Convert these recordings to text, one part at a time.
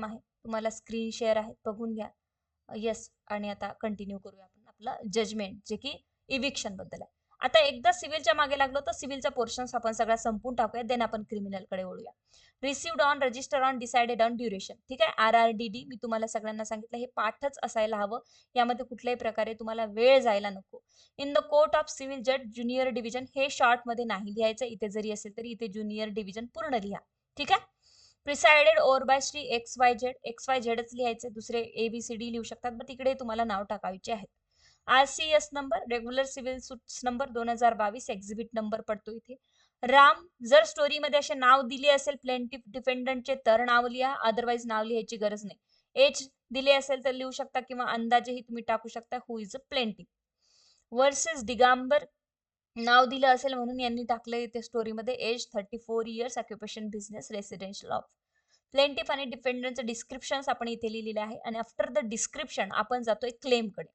आहे, तुम्हाला screen share आहे, बघून घ्या. येस, आणि आता कंटिन्यू करूया आपण आपलं जजमेंट, जे की इविक्शन बद्दल आहे. आता एकदा सिव्हिलच्या मागे लागलो तर सिव्हिलचा पोर्शन्स आपण सगळा संपून टाकूया, देन आपण क्रिमिनलकडे वळूया. Received on, register on, decided on, duration. ठीक आहे, RRDD मी तुम्हाला सगळ्यांना सांगितलं हे पाठच असायला हवं. यामध्ये कुठल्याही प्रकारे तुम्हाला वेळ जायला नको. In the court of civil जज ज्युनियर डिव्हिजन, हे शॉर्ट मध्ये नाही लिहायचं, इथे जरी असेल तरी इथे ज्युनियर डिव्हिजन पूर्ण लिहा. ठीक आहे. Presided over by Shri XYZ, XYZच लिहायचे, दुसरे ABCD लिहू शकतात, पण तिकडे तुम्हाला नाव टाकायचे आहेत. RCS number, regular civil suits number 2022, exhibit number पडतो इथे. राम, जर स्टोरीमध्ये असे नाव दिले असेल प्लेंटिफ डिफेंडंटचे तर नाव लिहा, अदरवाइज नाव लिहायची गरज नाही. एज दिले असेल तर लिहू शकता किंवा अंदाजेही तुम्ही टाकू शकता, who is a plaintiff. Versus Digambar, नाव दिलं असेल म्हणून यांनी टाकलं इथे स्टोरीमध्ये, age 34 years, occupation business, residential of. Plaintiff आणि डिफेंडरचं डिस्क्रिप्शन आपण इथे लिहिलेलं आहे, आणि आफ्टर द डिस्क्रिप्शन आपण जातोय क्लेमकडे.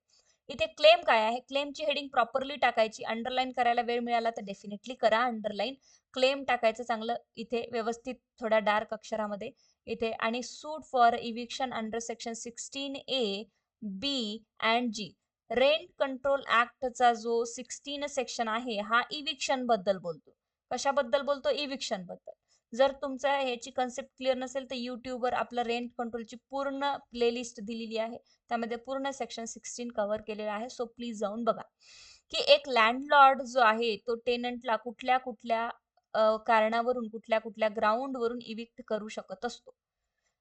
इथे क्लेम काय आहे, क्लेमची हेडिंग प्रॉपरली टाकायची. अंडरलाईन करायला वेळ मिळाला तर डेफिनेटली करा अंडरलाईन. क्लेम टाकायचं चांगलं इथे व्यवस्थित थोड्या डार्क अक्षरामध्ये इथे. आणि suit for eviction under section 16A, B and G. Rent control ऍक्टचा जो 16 सेक्शन आहे हा इविक्शन बद्दल बोलतो. कशाबद्दल बोलतो? इविक्शन बद्दल. जर तुमचा ह्याची कन्सेप्ट क्लिअर नसेल तर युट्यूबवर आपलं रेंट कंट्रोलची पूर्ण प्लेलिस्ट दिलेली आहे, त्यामध्ये पूर्ण सेक्शन 16 कव्हर केलेलं आहे, सो प्लीज जाऊन बघा. की एक लँडलॉर्ड जो आहे तो टेनंटला कुठल्या कुठल्या कारणावरून, कुठल्या कुठल्या ग्राउंडवरून इविक्ट करू शकत असतो.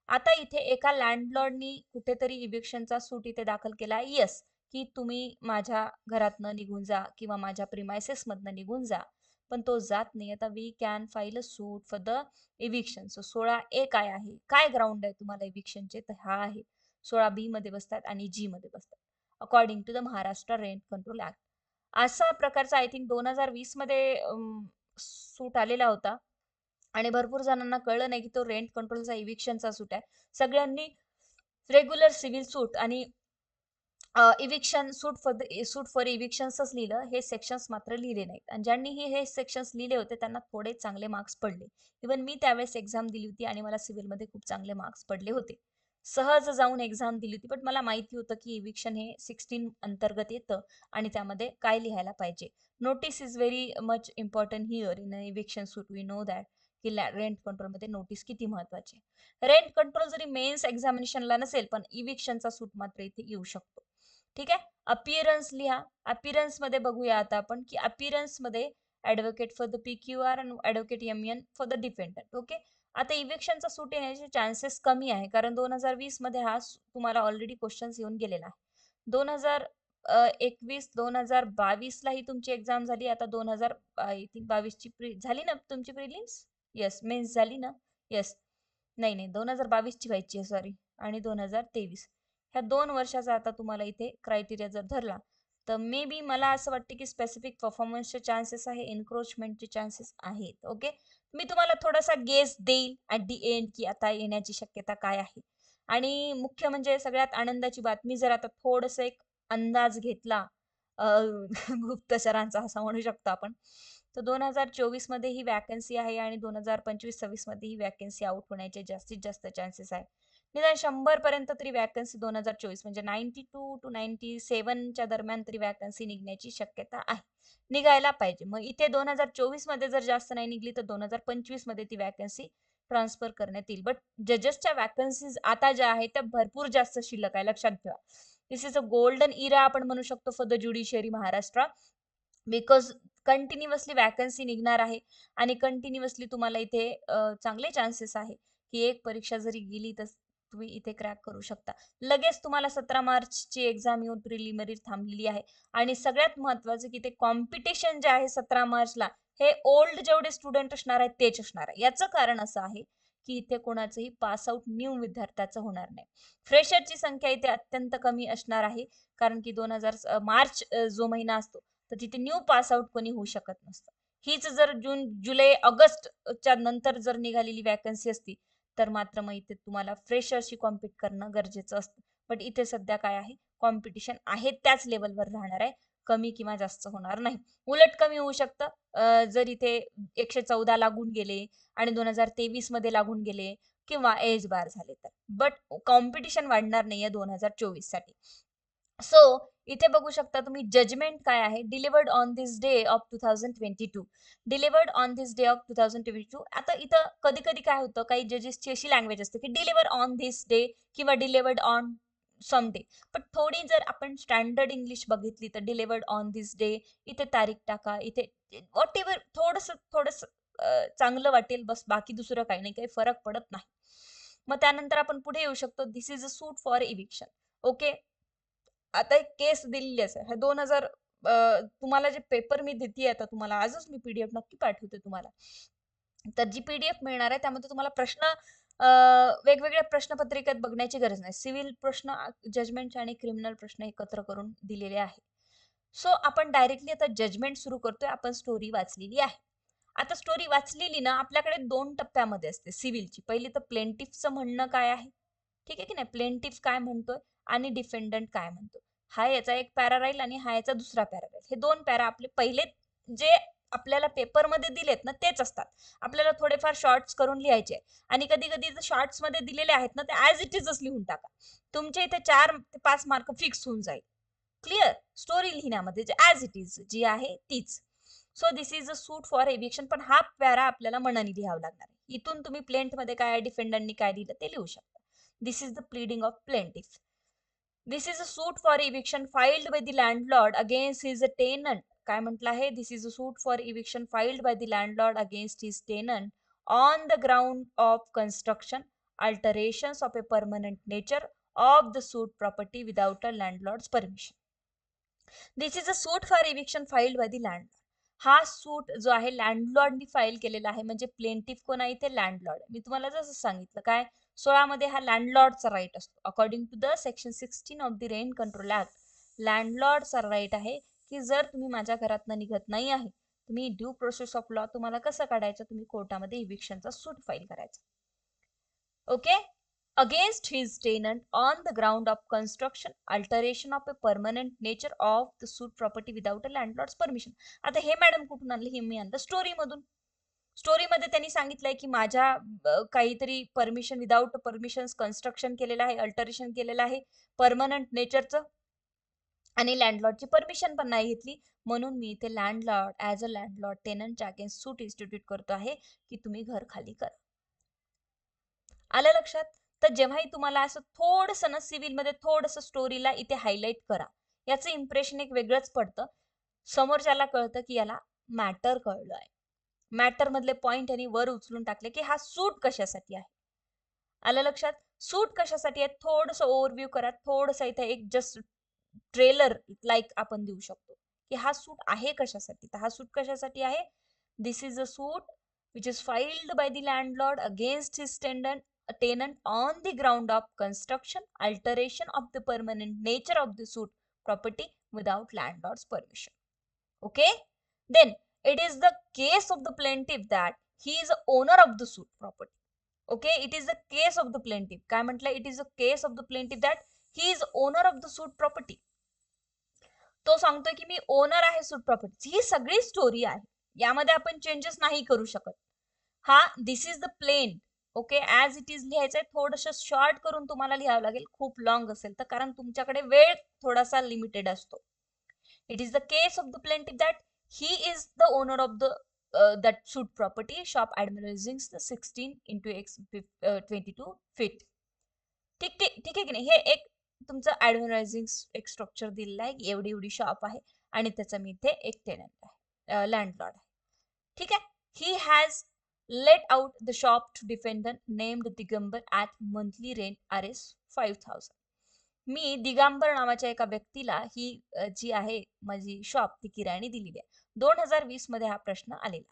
आता इथे एका लँडलॉर्डनी कुठेतरी इविक्शनचा सूट इथे दाखल केला, येस, की तुम्ही माझ्या घरातनं निघून जा किंवा माझ्या प्रिमायसेस मधनं निघून जा, पण तो जात नाही. आता we can file a suit for the eviction. So 16A काय आहे, काय ग्राउंड आहे तुम्हाला इविक्शनचे, तर हा आहे. 16B मध्ये बसतात आणि G मध्ये बसतात, according to the Maharashtra rent control act. असा प्रकारचा आय थिंक 2020 मध्ये सूट आलेला होता, आणि भरपूर जणांना कळलं नाही की तो रेंट कंट्रोलचा इविक्शनचा सूट आहे. सगळ्यांनी रेग्युलर सिव्हिल सूट आणि इविक्शन सूट फॉर इविक्शन्सच लिहिलं, हे सेक्शन्स मात्र लिहिले नाहीत. आणि ज्यांनी हे सेक्शन्स लिहिले होते त्यांना थोडे चांगले मार्क्स पडले. इवन मी त्यावेळेस एक्झाम दिली होती आणि मला सिव्हिलमध्ये खूप चांगले मार्क्स पडले होते. सहज जाऊन एक्झाम दिली होती, पण मला माहिती होतं की इविक्शन हे 16 अंतर्गत येतं आणि त्यामध्ये काय लिहायला पाहिजे. Notice is very much important here in eviction suit. We know that की रेंट कंट्रोलमध्ये नोटीस किती महत्वाची. रेंट कंट्रोल जरी मेन्स एक्झामिनेशनला नसेल, पण इविक्शनचा सूट मात्र इथे येऊ शकतो. ठीक आहे. अपिअरन्स लिहा. अपिअरन्स मध्ये बघूया आता आपण की अपिअरन्स मध्ये ऍडव्होकेट फॉर द PQR आणि advocate MN for the defendant. Okay. आता इविक्शनचा सूट येण्याचे चान्सेस कमी आहे, कारण 2020 मध्ये हा तुम्हाला ऑलरेडी क्वेश्चन्स येऊन गेलेला आहे. 2021 2022 ला ही तुमची एक्झाम झाली. आता 2022 ची झाली ना तुमची प्रिलिम्स? येस, मेन्स झाली ना? येस. नाही 2022 ची व्हायची आहे, सॉरी. आणि 2023, ह्या 2 वर्षाचा आता तुम्हाला इथे क्रायटेरिया जर धरला तर मे बी मला असं वाटतं की स्पेसिफिक परफॉर्मन्सचे चान्सेस आहे, एन्क्रोचमेंटचे चान्सेस आहेत. ओके. मी तुम्हाला थोडासा गेस देईल ऍट दी एंड की आता येण्याची शक्यता काय आहे. आणि मुख्य म्हणजे सगळ्यात आनंदाची बातमी, जर आता थोडस एक अंदाज घेतला गुप्तचरांचा असं म्हणू शकतो आपण, तर 2024 मध्ये ही वॅकन्सी आहे आणि 2025-26 मध्ये ही वॅकन्सी आउट होण्याचे जास्तीत जास्त चान्सेस आहे. निदान 100 पर्यंत तरी वॅकन्सी 2024 म्हणजे 92 to 97 च्या दरम्यान तरी वॅकन्सी निघण्याची शक्यता आहे. निघायला पाहिजे. मग इथे 2024 मध्ये जर जास्त नाही निघली तर 2025 मध्ये ती वॅकन्सी ट्रान्सफर करण्यात येईल. बट जजेसच्या वॅकन्सीज आता ज्या आहेत त्या भरपूर जास्त शिल्लक आहे, लक्षात ठेवा. दिस इज अ गोल्डन इरा आपण म्हणू शकतो for the judiciary Maharashtra, because continuously vacancy निघणार आहे आणि कंटिन्युअसली तुम्हाला इथे चांगले चान्सेस आहे की एक परीक्षा जरी गेली तर तुम्ही इथे क्रॅक करू शकता. लगेच तुम्हाला 17 मार्चची एक्झाम येऊन प्रिलिमिनरी थांबलेली आहे. आणि सगळ्यात महत्वाचं की ते कॉम्पिटिशन जे आहे 17 मार्चला, हे ओल्ड जेवढे स्टुडंट असणार आहेत तेच असणार आहे. याचं कारण असं आहे की इथे कोणाचंही पास आउट न्यू विद्यार्थ्याचं होणार नाही. फ्रेशरची संख्या इथे अत्यंत कमी असणार आहे, कारण की 2000 मार्च जो महिना असतो तर तिथे न्यू पास आउट कोणी होऊ शकत नसतं. हीच जर जून जुलै ऑगस्टच्या नंतर जर निघालेली वॅकन्सी असती तर मात्र मग इथे तुम्हाला फ्रेशरशी कॉम्पिट करणं गरजेचं असतं. बट इथे सध्या काय आहे, कॉम्पिटिशन आहे त्याच लेवलवर राहणार आहे, कमी किंवा जास्त होणार नाही. उलट कमी होऊ शकतं जर इथे 114 लागून गेले आणि 2023 मध्ये लागून गेले, किंवा एज बार झाले तर. बट कॉम्पिटिशन वाढणार नाहीये 2024 साठी. सो इथे बघू शकता तुम्ही जजमेंट काय आहे, delivered on this day of 2022. Delivered on this day of 2022. आता इथं कधी कधी काय होतं, काही जजेसची अशी लँग्वेज असते की डिलिव्हर ऑन दिस डे किंवा डिलिव्हर्ड ऑन सम डे. पण थोडी जर आपण स्टँडर्ड इंग्लिश बघितली तर डिलिव्हर्ड ऑन दिस डे, इथे तारीख टाका, इथे व्हॉट एव्हर थोडस थोडस चांगलं वाटेल बस, बाकी दुसरं काही नाही, काही फरक पडत नाही. मग त्यानंतर आपण पुढे येऊ शकतो, this is a suit for eviction. Okay, आता एक केस दिलेली आहे. हे 2000 तुम्हाला जे पेपर मी देते आता तुम्हाला आजच मी पीडीएफ नक्की पाठवते तुम्हाला. तर जी पीडीएफ मिळणार आहे त्यामध्ये तुम्हाला प्रश्न वेगवेगळ्या प्रश्नपत्रिकेत बघण्याची गरज नाही. सिव्हिल प्रश्न, जजमेंट आणि क्रिमिनल प्रश्न एकत्र करून दिलेले आहे. सो आपण डायरेक्टली आता जजमेंट सुरू करतोय. आपण स्टोरी वाचलेली आहे. आता स्टोरी वाचलेली ना आपल्याकडे 2 टप्प्यामध्ये असते सिव्हिलची. पहिली तर प्लेंटिफचं म्हणणं काय आहे, ठीक आहे की नाही, प्लेंटिफ काय म्हणतोय आणि डिफेंडंट काय म्हणतो. हा याचा एक पॅरा राहील आणि हा याचा दुसरा पॅरा राहील. हे 2 पॅरा आपले पहिले जे आपल्याला पेपरमध्ये दिलेत ना तेच असतात. आपल्याला थोडेफार शॉर्ट्स करून लिहायचे आणि कधी कधी शॉर्ट्स मध्ये दिलेले आहेत ना ते ॲज इट इजच लिहून टाका. तुमच्या इथे 4 ते 5 मार्क फिक्स होऊन जाईल. क्लिअर, स्टोरी लिहिण्यामध्ये जे ॲज इट इज जी आहे तीच. So this is a suit for eviction, पण हा पॅरा आपल्याला मनाने लिहावा लागणार आहे. इथून तुम्ही प्लेंट मध्ये काय डिफेंडंटनी काय दिलं ते लिहू शकता. This is the pleading of plaintiff. This is a suit for eviction filed by the landlord against his tenant. काय म्हटलं आहे, this is a suit for eviction filed by the landlord against his tenant on the ground of construction, alterations of a permanent nature of the suit property without a landlord's permission. This is a suit for eviction filed by the landlord. हा suit जो आहे लँडलॉर्डनी file केलेला आहे. म्हणजे plaintiff कोण आहे ते landlord. मी तुम्हाला जसं सांगितलं काय 16 मध्ये हा लँडलॉर्डचा राईट असतो. According to the section 16 of the rent control act, लँडलॉर्डचा राईट आहे की जर तुम्ही माझ्या घरातनं निघत नाही आहे, तुम्ही ड्यू प्रोसेस ऑफ लॉ तुम्हाला कसं काढायचं, तुम्ही कोर्टामध्ये इविक्शनचा सूट फाईल करायचा. Okay, against his tenant on the ground of construction, alteration of a permanent nature of the suit property without a landlord's permission. आता हे मॅडम कुठून आणले, हे मी आणलं स्टोरी मधून. स्टोरी मध्ये त्यांनी सांगितलंय की माझ्या काहीतरी परमिशन विदाउट परमिशन कन्स्ट्रक्शन केलेलं आहे, अल्टरेशन केलेलं आहे परमनंट नेचरचं, आणि लँडलॉर्डची परमिशन पण नाही घेतली, म्हणून मी इथे लँडलॉर्ड ऍज अ लँडलॉर्ड टेनंटच्या अगेन्स्ट सूट इन्स्टिट्यूट करतो आहे की तुम्ही घर खाली करा. आलं लक्षात. तर जेव्हाही तुम्हाला असं थोडंसं ना सिव्हिल मध्ये थोडंसं स्टोरीला इथे हायलाइट करा, याचं इम्प्रेशन एक वेगळंच पडतं. समोरच्याला कळतं की याला मॅटर कळलं आहे. मॅटर मधले पॉइंट यांनी वर उचलून टाकले की हा सूट कशासाठी आहे. आलं लक्षात. सूट कशासाठी आहे थोडंसं ओव्हरव्ह्यू करा. थोडंसं इथे एक जस्ट ट्रेलर लाईक आपण देऊ शकतो की हा सूट आहे कशासाठी. तर हा सूट कशासाठी आहे, this is a suit which is filed by the landlord against his tenant on the ground of construction, alteration of the permanent nature of the suit property without landlord's permission. Okay, then it is the case of the plaintiff that he is the owner of the suit property. Okay, it is the case of the plaintiff. काय म्हटलं, it is the case of the plaintiff that he is owner of the suit property. तो सांगतोय की मी owner आहे सूट property. ही सगळी story आहे, यामध्ये आपण चेंजेस नाही करू शकत. हा this is the plain. Okay, as it is लिहायचंय. थोडंसं शॉर्ट करून तुम्हाला लिहावं लागेल, खूप लॉंग असेल तर, कारण तुमच्याकडे वेळ थोडासा लिमिटेड असतो. It is the case of the plaintiff that he is the owner of the that suit property, shop admeasuring 16x22 feet. ठीक ठीक ठीक आहे की नाही. हे एक तुमचं ऍडमिरायझिंग एक स्ट्रक्चर दिलेलं आहे, एवढी एवढी शॉप आहे आणि त्याचं मी इथे एक टेनंट आहे, लँडलॉर्ड आहे. ठीक आहे. He has let out the shop to defendant named Digambar at monthly rent Rs 5,000. मी दिगंबर नावाच्या एका व्यक्तीला ही जी आहे माझी शॉप ती किरायाने दिलेली आहे. 2020 मध्ये हा प्रश्न आलेला.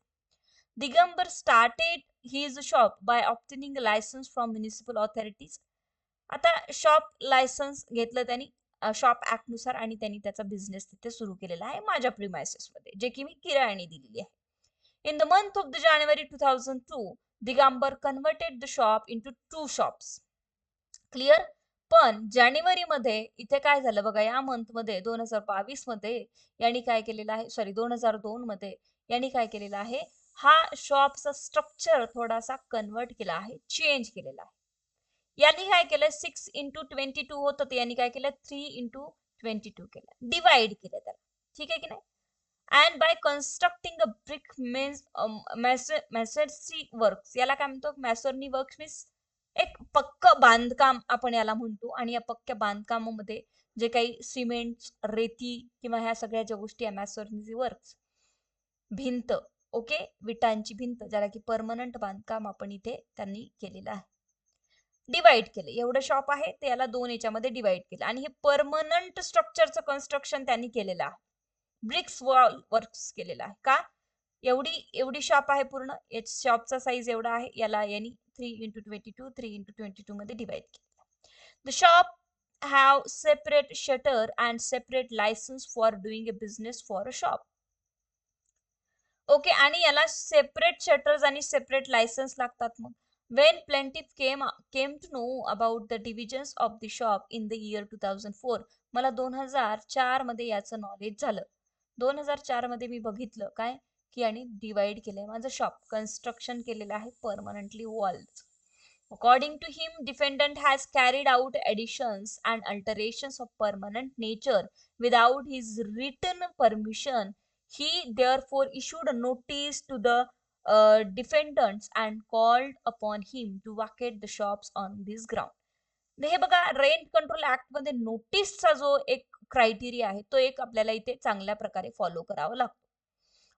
Digambar started his shop by obtaining licence from municipal authorities. आता शॉप लायसन्स घेतलं त्यांनी शॉप ऍक्ट नुसार आणि त्यांनी त्याचा बिझनेस तिथे सुरू केलेला आहे माझ्या प्रिमायसेस मध्ये, जे की मी किरायाने दिलेली आहे. In the month of the January 2002, Digambar converted the shop into 2 shops. Clear? पण जानेवारी मध्ये इथे काय झालं बघा, या मंथ मध्ये 2022 मध्ये यांनी काय केलेलं आहे, सॉरी 2002 मध्ये यांनी काय केलेलं आहे, हा शॉपचा स्ट्रक्चर थोडासा कन्वर्ट केला आहे, चेंज केलेला आहे. यांनी काय केलं 6x22 होतं ते यांनी काय केलं 3x22 केलं, डिवाइड केलं त्याला. ठीक आहे की नाही. And by constructing a brick means masonry works, याला काय म्हणतो मॅसोनरी वर्क्स मीन्स एक पक्क बांधकाम आपण याला म्हणतो. आणि या पक्क्या बांधकामामध्ये जे काही सिमेंट, रेती किंवा ह्या सगळ्या ज्या गोष्टी आहे मॅसोनरी वर्क्स, भिंत, ओके, विटांची भिंत, ज्याला की परमनंट बांधकाम आपण इथे त्यांनी केलेलं आहे. डिवाइड केलं, एवढं शॉप आहे ते याला 2 याच्यामध्ये डिवाइड केलं आणि हे परमनंट स्ट्रक्चरचं कन्स्ट्रक्शन त्यांनी केलेलं आहे. ब्रिक्स वॉल वर्क्स केलेला आहे. का? एवढी एवढी शॉप आहे पूर्ण, शॉपचा साईज एवढा आहे, याला यांनी 3x22 मध्ये डिवाइड केलं. The shop have separate shutter and separate license for doing a business for a shop. Okay, आणि याला सेपरेट शटर्स आणि सेपरेट लायसन्स लागतात. मग when plaintiff came to know about the divisions of the shop in the year 2004, मला 2004 मध्ये याचं knowledge झालं. 2004 मध्ये मी बघितलं काय की आणि डिवाइड केलंय माझं शॉप, कन्स्ट्रक्शन केलेलं आहे permanently walls. According to him, defendant has carried out additions and alterations of permanent nature without his written permission. He therefore issued a notice to the defendants and called upon him to vacate the shops on this ground. हे बघा, rent control act मध्ये नोटीसचा जो एक criteria आहे तो एक आपल्याला इथे चांगल्या प्रकारे फॉलो करावा लागतो.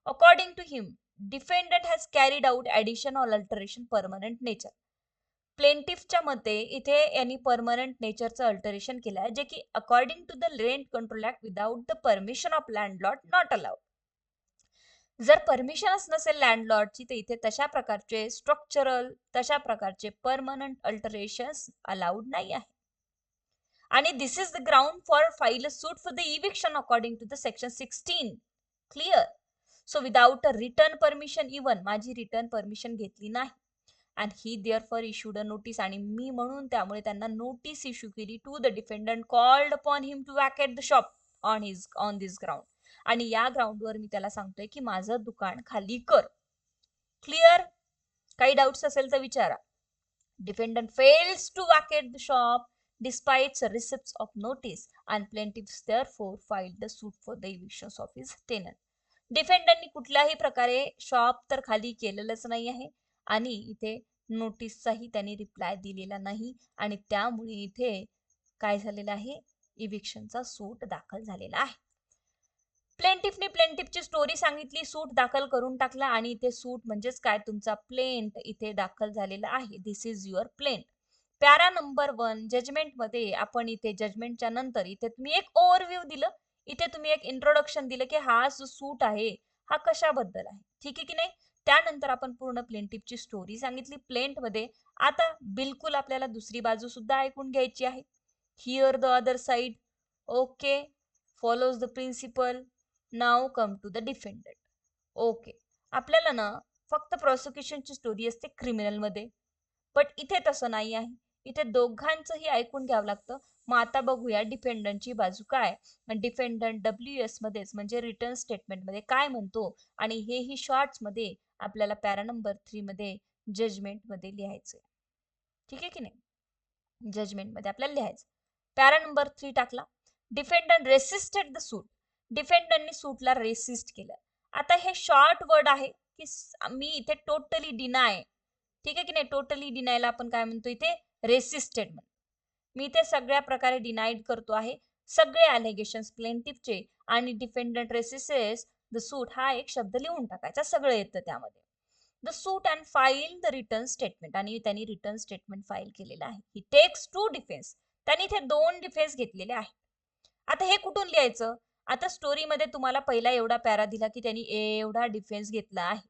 According to him, defendant has carried out addition or alteration permanent nature. प्लेंटिफच्या मते इथे यांनी परमनंट नेचरचं अल्टरेशन केलं आहे, जे की according to the rent control act without the permission of landlord not allowed. जर परमिशनच नसेल लँडलॉर्डची तर इथे तशा प्रकारचे स्ट्रक्चरल, तशा प्रकारचे परमनंट अल्टरेशन्स अलाउड नाही आहे. आणि this is the ground for file a suit for the eviction according to the section 16. Clear. So without a written permission, even माझी रिटर्न परमिशन घेतली नाही, and he therefore issued a notice, आणि मी म्हणून त्यामुळे त्यांना नोटीस इश्यू केली to the defendant called upon him to vacate the shop on this ground. आणि या ग्राउंडवर मी त्याला सांगतोय की माझं दुकान खाली कर. क्लिअर. काही डाऊट्स असेल तर विचारा. Defendant fails to vacate the shop despite the receipts of notice, and plaintiffs therefore filed the suit for the evictions of his tenant. डिफेंडंटनी कुठल्याही प्रकारे शॉप तर खाली केलेलंच नाही आहे आणि इथे नोटीसचाही त्यांनी रिप्लाय दिलेला नाही, आणि त्यामुळे इथे काय झालेलं आहे, इविक्शनचा सूट दाखल झालेला आहे. प्लेंटिफने प्लेंटिफची स्टोरी सांगितली, सूट दाखल करून टाकला, आणि इथे सूट म्हणजेच काय, तुमचा प्लेंट इथे दाखल झालेला आहे. This is your plaint. Para number 1 judgment मध्ये आपण इथे जजमेंटच्या नंतर इथे तुम्ही एक ओव्हरव्ह्यू दिलं, इथे तुम्ही एक इंट्रोडक्शन दिलं की हा जो सूट आहे हा कशाबद्दल आहे. ठीक आहे की नाही. त्यानंतर आपण पूर्ण प्लेंटिफची स्टोरी सांगितली प्लेंट मध्ये. आता बिलकुल आपल्याला दुसरी बाजू सुद्धा ऐकून घ्यायची आहे. Hear the other side. Okay, follows the principle. Now come to the defendant. Okay, आपल्याला ना फक्त प्रोसिक्युशनची स्टोरी असते क्रिमिनल मध्ये, बट इथे तसं नाही आहे. इथे दोघांचंही ऐकून घ्यावं लागतं. मग आता बघूया डिफेंडंटची बाजू काय. डिफेंडंट WS मध्येच म्हणजे रिटर्न स्टेटमेंट मध्ये काय म्हणतो, आणि हेही शॉर्ट्स मध्ये आपल्याला पॅरा नंबर 3 मध्ये जजमेंट मध्ये लिहायचंय. ठीक आहे की नाही. जजमेंट मध्ये आपल्याला लिहायचं. पॅरा नंबर 3 टाकला. डिफेंडंट रेसिस्टेड द सूट. डिफेंडंटनी सूटला रेसिस्ट केलं. आता हे शॉर्ट वर्ड आहे की मी इथे टोटली डिनाय. ठीक आहे की नाही. टोटली डिनायला आपण काय म्हणतो इथे, रेसिस्टेड म्हणतो. मी इथे सगळ्या प्रकारे डिनाईड करतो आहे सगळे अलिगेशन्स प्लेंटिफचे, आणि डिफेंडंट रेसिस्टेस द सूट हा एक शब्द लिहून टाकायचा, सगळं येतं त्यामध्ये. The suit and file the return statement, आणि त्यांनी रिटर्न स्टेटमेंट फाईल केलेलं आहे. ही टेक्स 2 डिफेन्स. त्यांनी इथे 2 डिफेन्स घेतलेले आहेत. आता हे कुठून लिहायचं. आता स्टोरीमध्ये तुम्हाला पहिला एवढा पॅरा दिला की त्यांनी एवढा डिफेन्स घेतला आहे,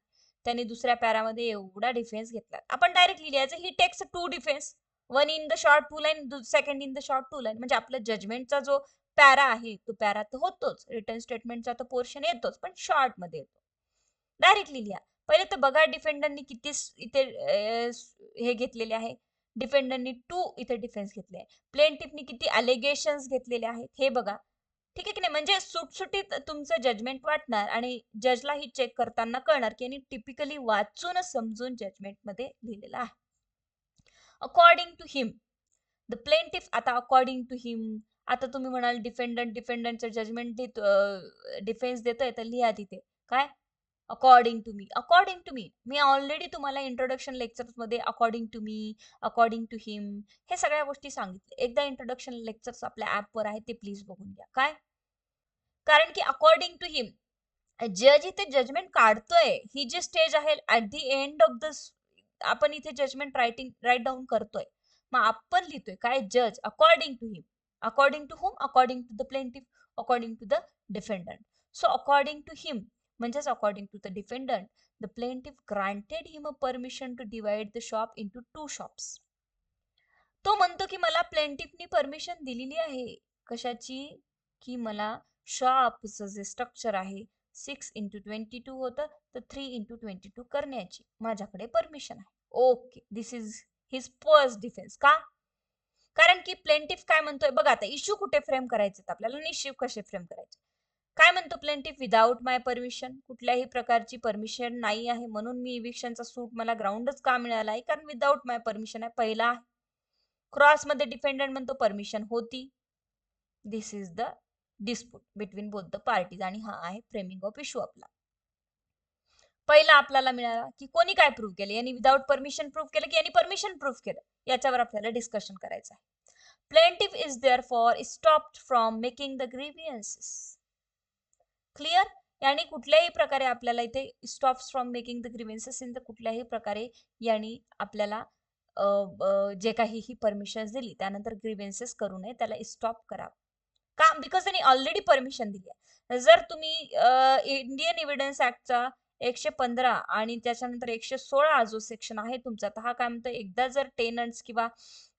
त्यांनी दुसऱ्या पॅरामध्ये एवढा डिफेन्स घेतला. आपण डायरेक्टली लिहायचं he takes 2 defence, 1 in the short 2 line, second in the short 2 line. म्हणजे आपलं जजमेंटचा जो पॅरा आहे तो पॅरा तर होतोच, रिटर्न स्टेटमेंटचा तो पोर्शन येतोच, पण शॉर्ट मध्ये येतो. डायरेक्टली लिहा. पहिले तर बघा डिफेंडरनी किती इथे हे घेतलेले आहे. डिफेंडरनी 2 इथे डिफेन्स घेतले आहे. प्लेंटिफनी किती अलिगेशन्स घेतलेले आहेत हे बघा. ठीक आहे की नाही, म्हणजे सुटसुटीत तुमचं जजमेंट वाटणार आणि जजला ही चेक करताना कळणार की यांनी टिपिकली वाचूनच समजून जजमेंट मध्ये लिहिलेलं आहे. According to him the plaintiff, आता अकॉर्डिंग टू हिम, आता तुम्ही म्हणाल डिफेंडंटचं जजमेंट डिफेन्स देतोय तर लिहा तिथे काय, according to me. According to me, मी ऑलरेडी तुम्हाला इंट्रोडक्शन लेक्चर्स मध्ये according to me, according to him हे सगळ्या गोष्टी सांगितल्या. एकदा इंट्रोडक्शन लेक्चर्स आपल्या ऍपवर आहे ते प्लीज बघून घ्या. काय, कारण की अकॉर्डिंग टू हिम जज इथे जजमेंट काढतोय, ही जी स्टेज आहे at the end of the, आपण इथे जजमेंट राईट डाऊन करतोय, मग आपण लिहितोय काय, जज according to him. According to whom, according to the plaintiff, according to the defendant. So according to him म्हणजेच according to the defendant, the plaintiff granted him a permission to divide the shop into 2 shops. तो म्हणतो की मला प्लेंटिफनी permission दिलेली आहे, कशाची, की मला शॉपचं जे स्ट्रक्चर आहे 6x22 होतं तर 3x22 करण्याची माझ्याकडे परमिशन आहे. Okay, this is his first defence. का, कारण की प्लेंटिफ काय म्हणतोय बघा, आता इश्यू कुठे फ्रेम करायचे आपल्याला आणि इश्यू कसे फ्रेम करायचे. काय म्हणतो प्लेंटिफ, विदाउट माय परमिशन, कुठल्याही प्रकारची परमिशन नाही आहे म्हणून मी इव्हिक्शनचा सूट मला ग्राउंडच का मिळाला आहे, कारण विदाउट माय परमिशन आहे पहिला. क्रॉस मध्ये डिफेंडंट म्हणतो परमिशन होती. This is the dispute between both the parties आणि हा आहे फ्रेमिंग ऑफ इश्यू आपला. पहिला आपल्याला मिळाला की कोणी काय प्रूव्ह केलं, यांनी विदाउट परमिशन प्रूव्ह केलं की यांनी परमिशन प्रूव्ह केलं, याच्यावर आपल्याला डिस्कशन करायचं आहे. Plaintiff is therefore stopped from making the grievances. Clear, यांनी कुठल्याही प्रकारे आपल्याला इथे stops from making the grievances in the, कुठल्याही प्रकारे यांनी आपल्याला जे काही ही परमिशन दिली त्यानंतर ग्रीव्हियन्सेस करू नये, त्याला स्टॉप करा. का, बिकॉज त्यांनी ऑलरेडी परमिशन दिली आहे. जर तुम्ही इंडियन एव्हिडन्स ऍक्टचा 115 आणि त्याच्यानंतर 116 जो सेक्शन आहे तुमचा, तर हा काय म्हणतो, एकदा जर टेनंट्स किंवा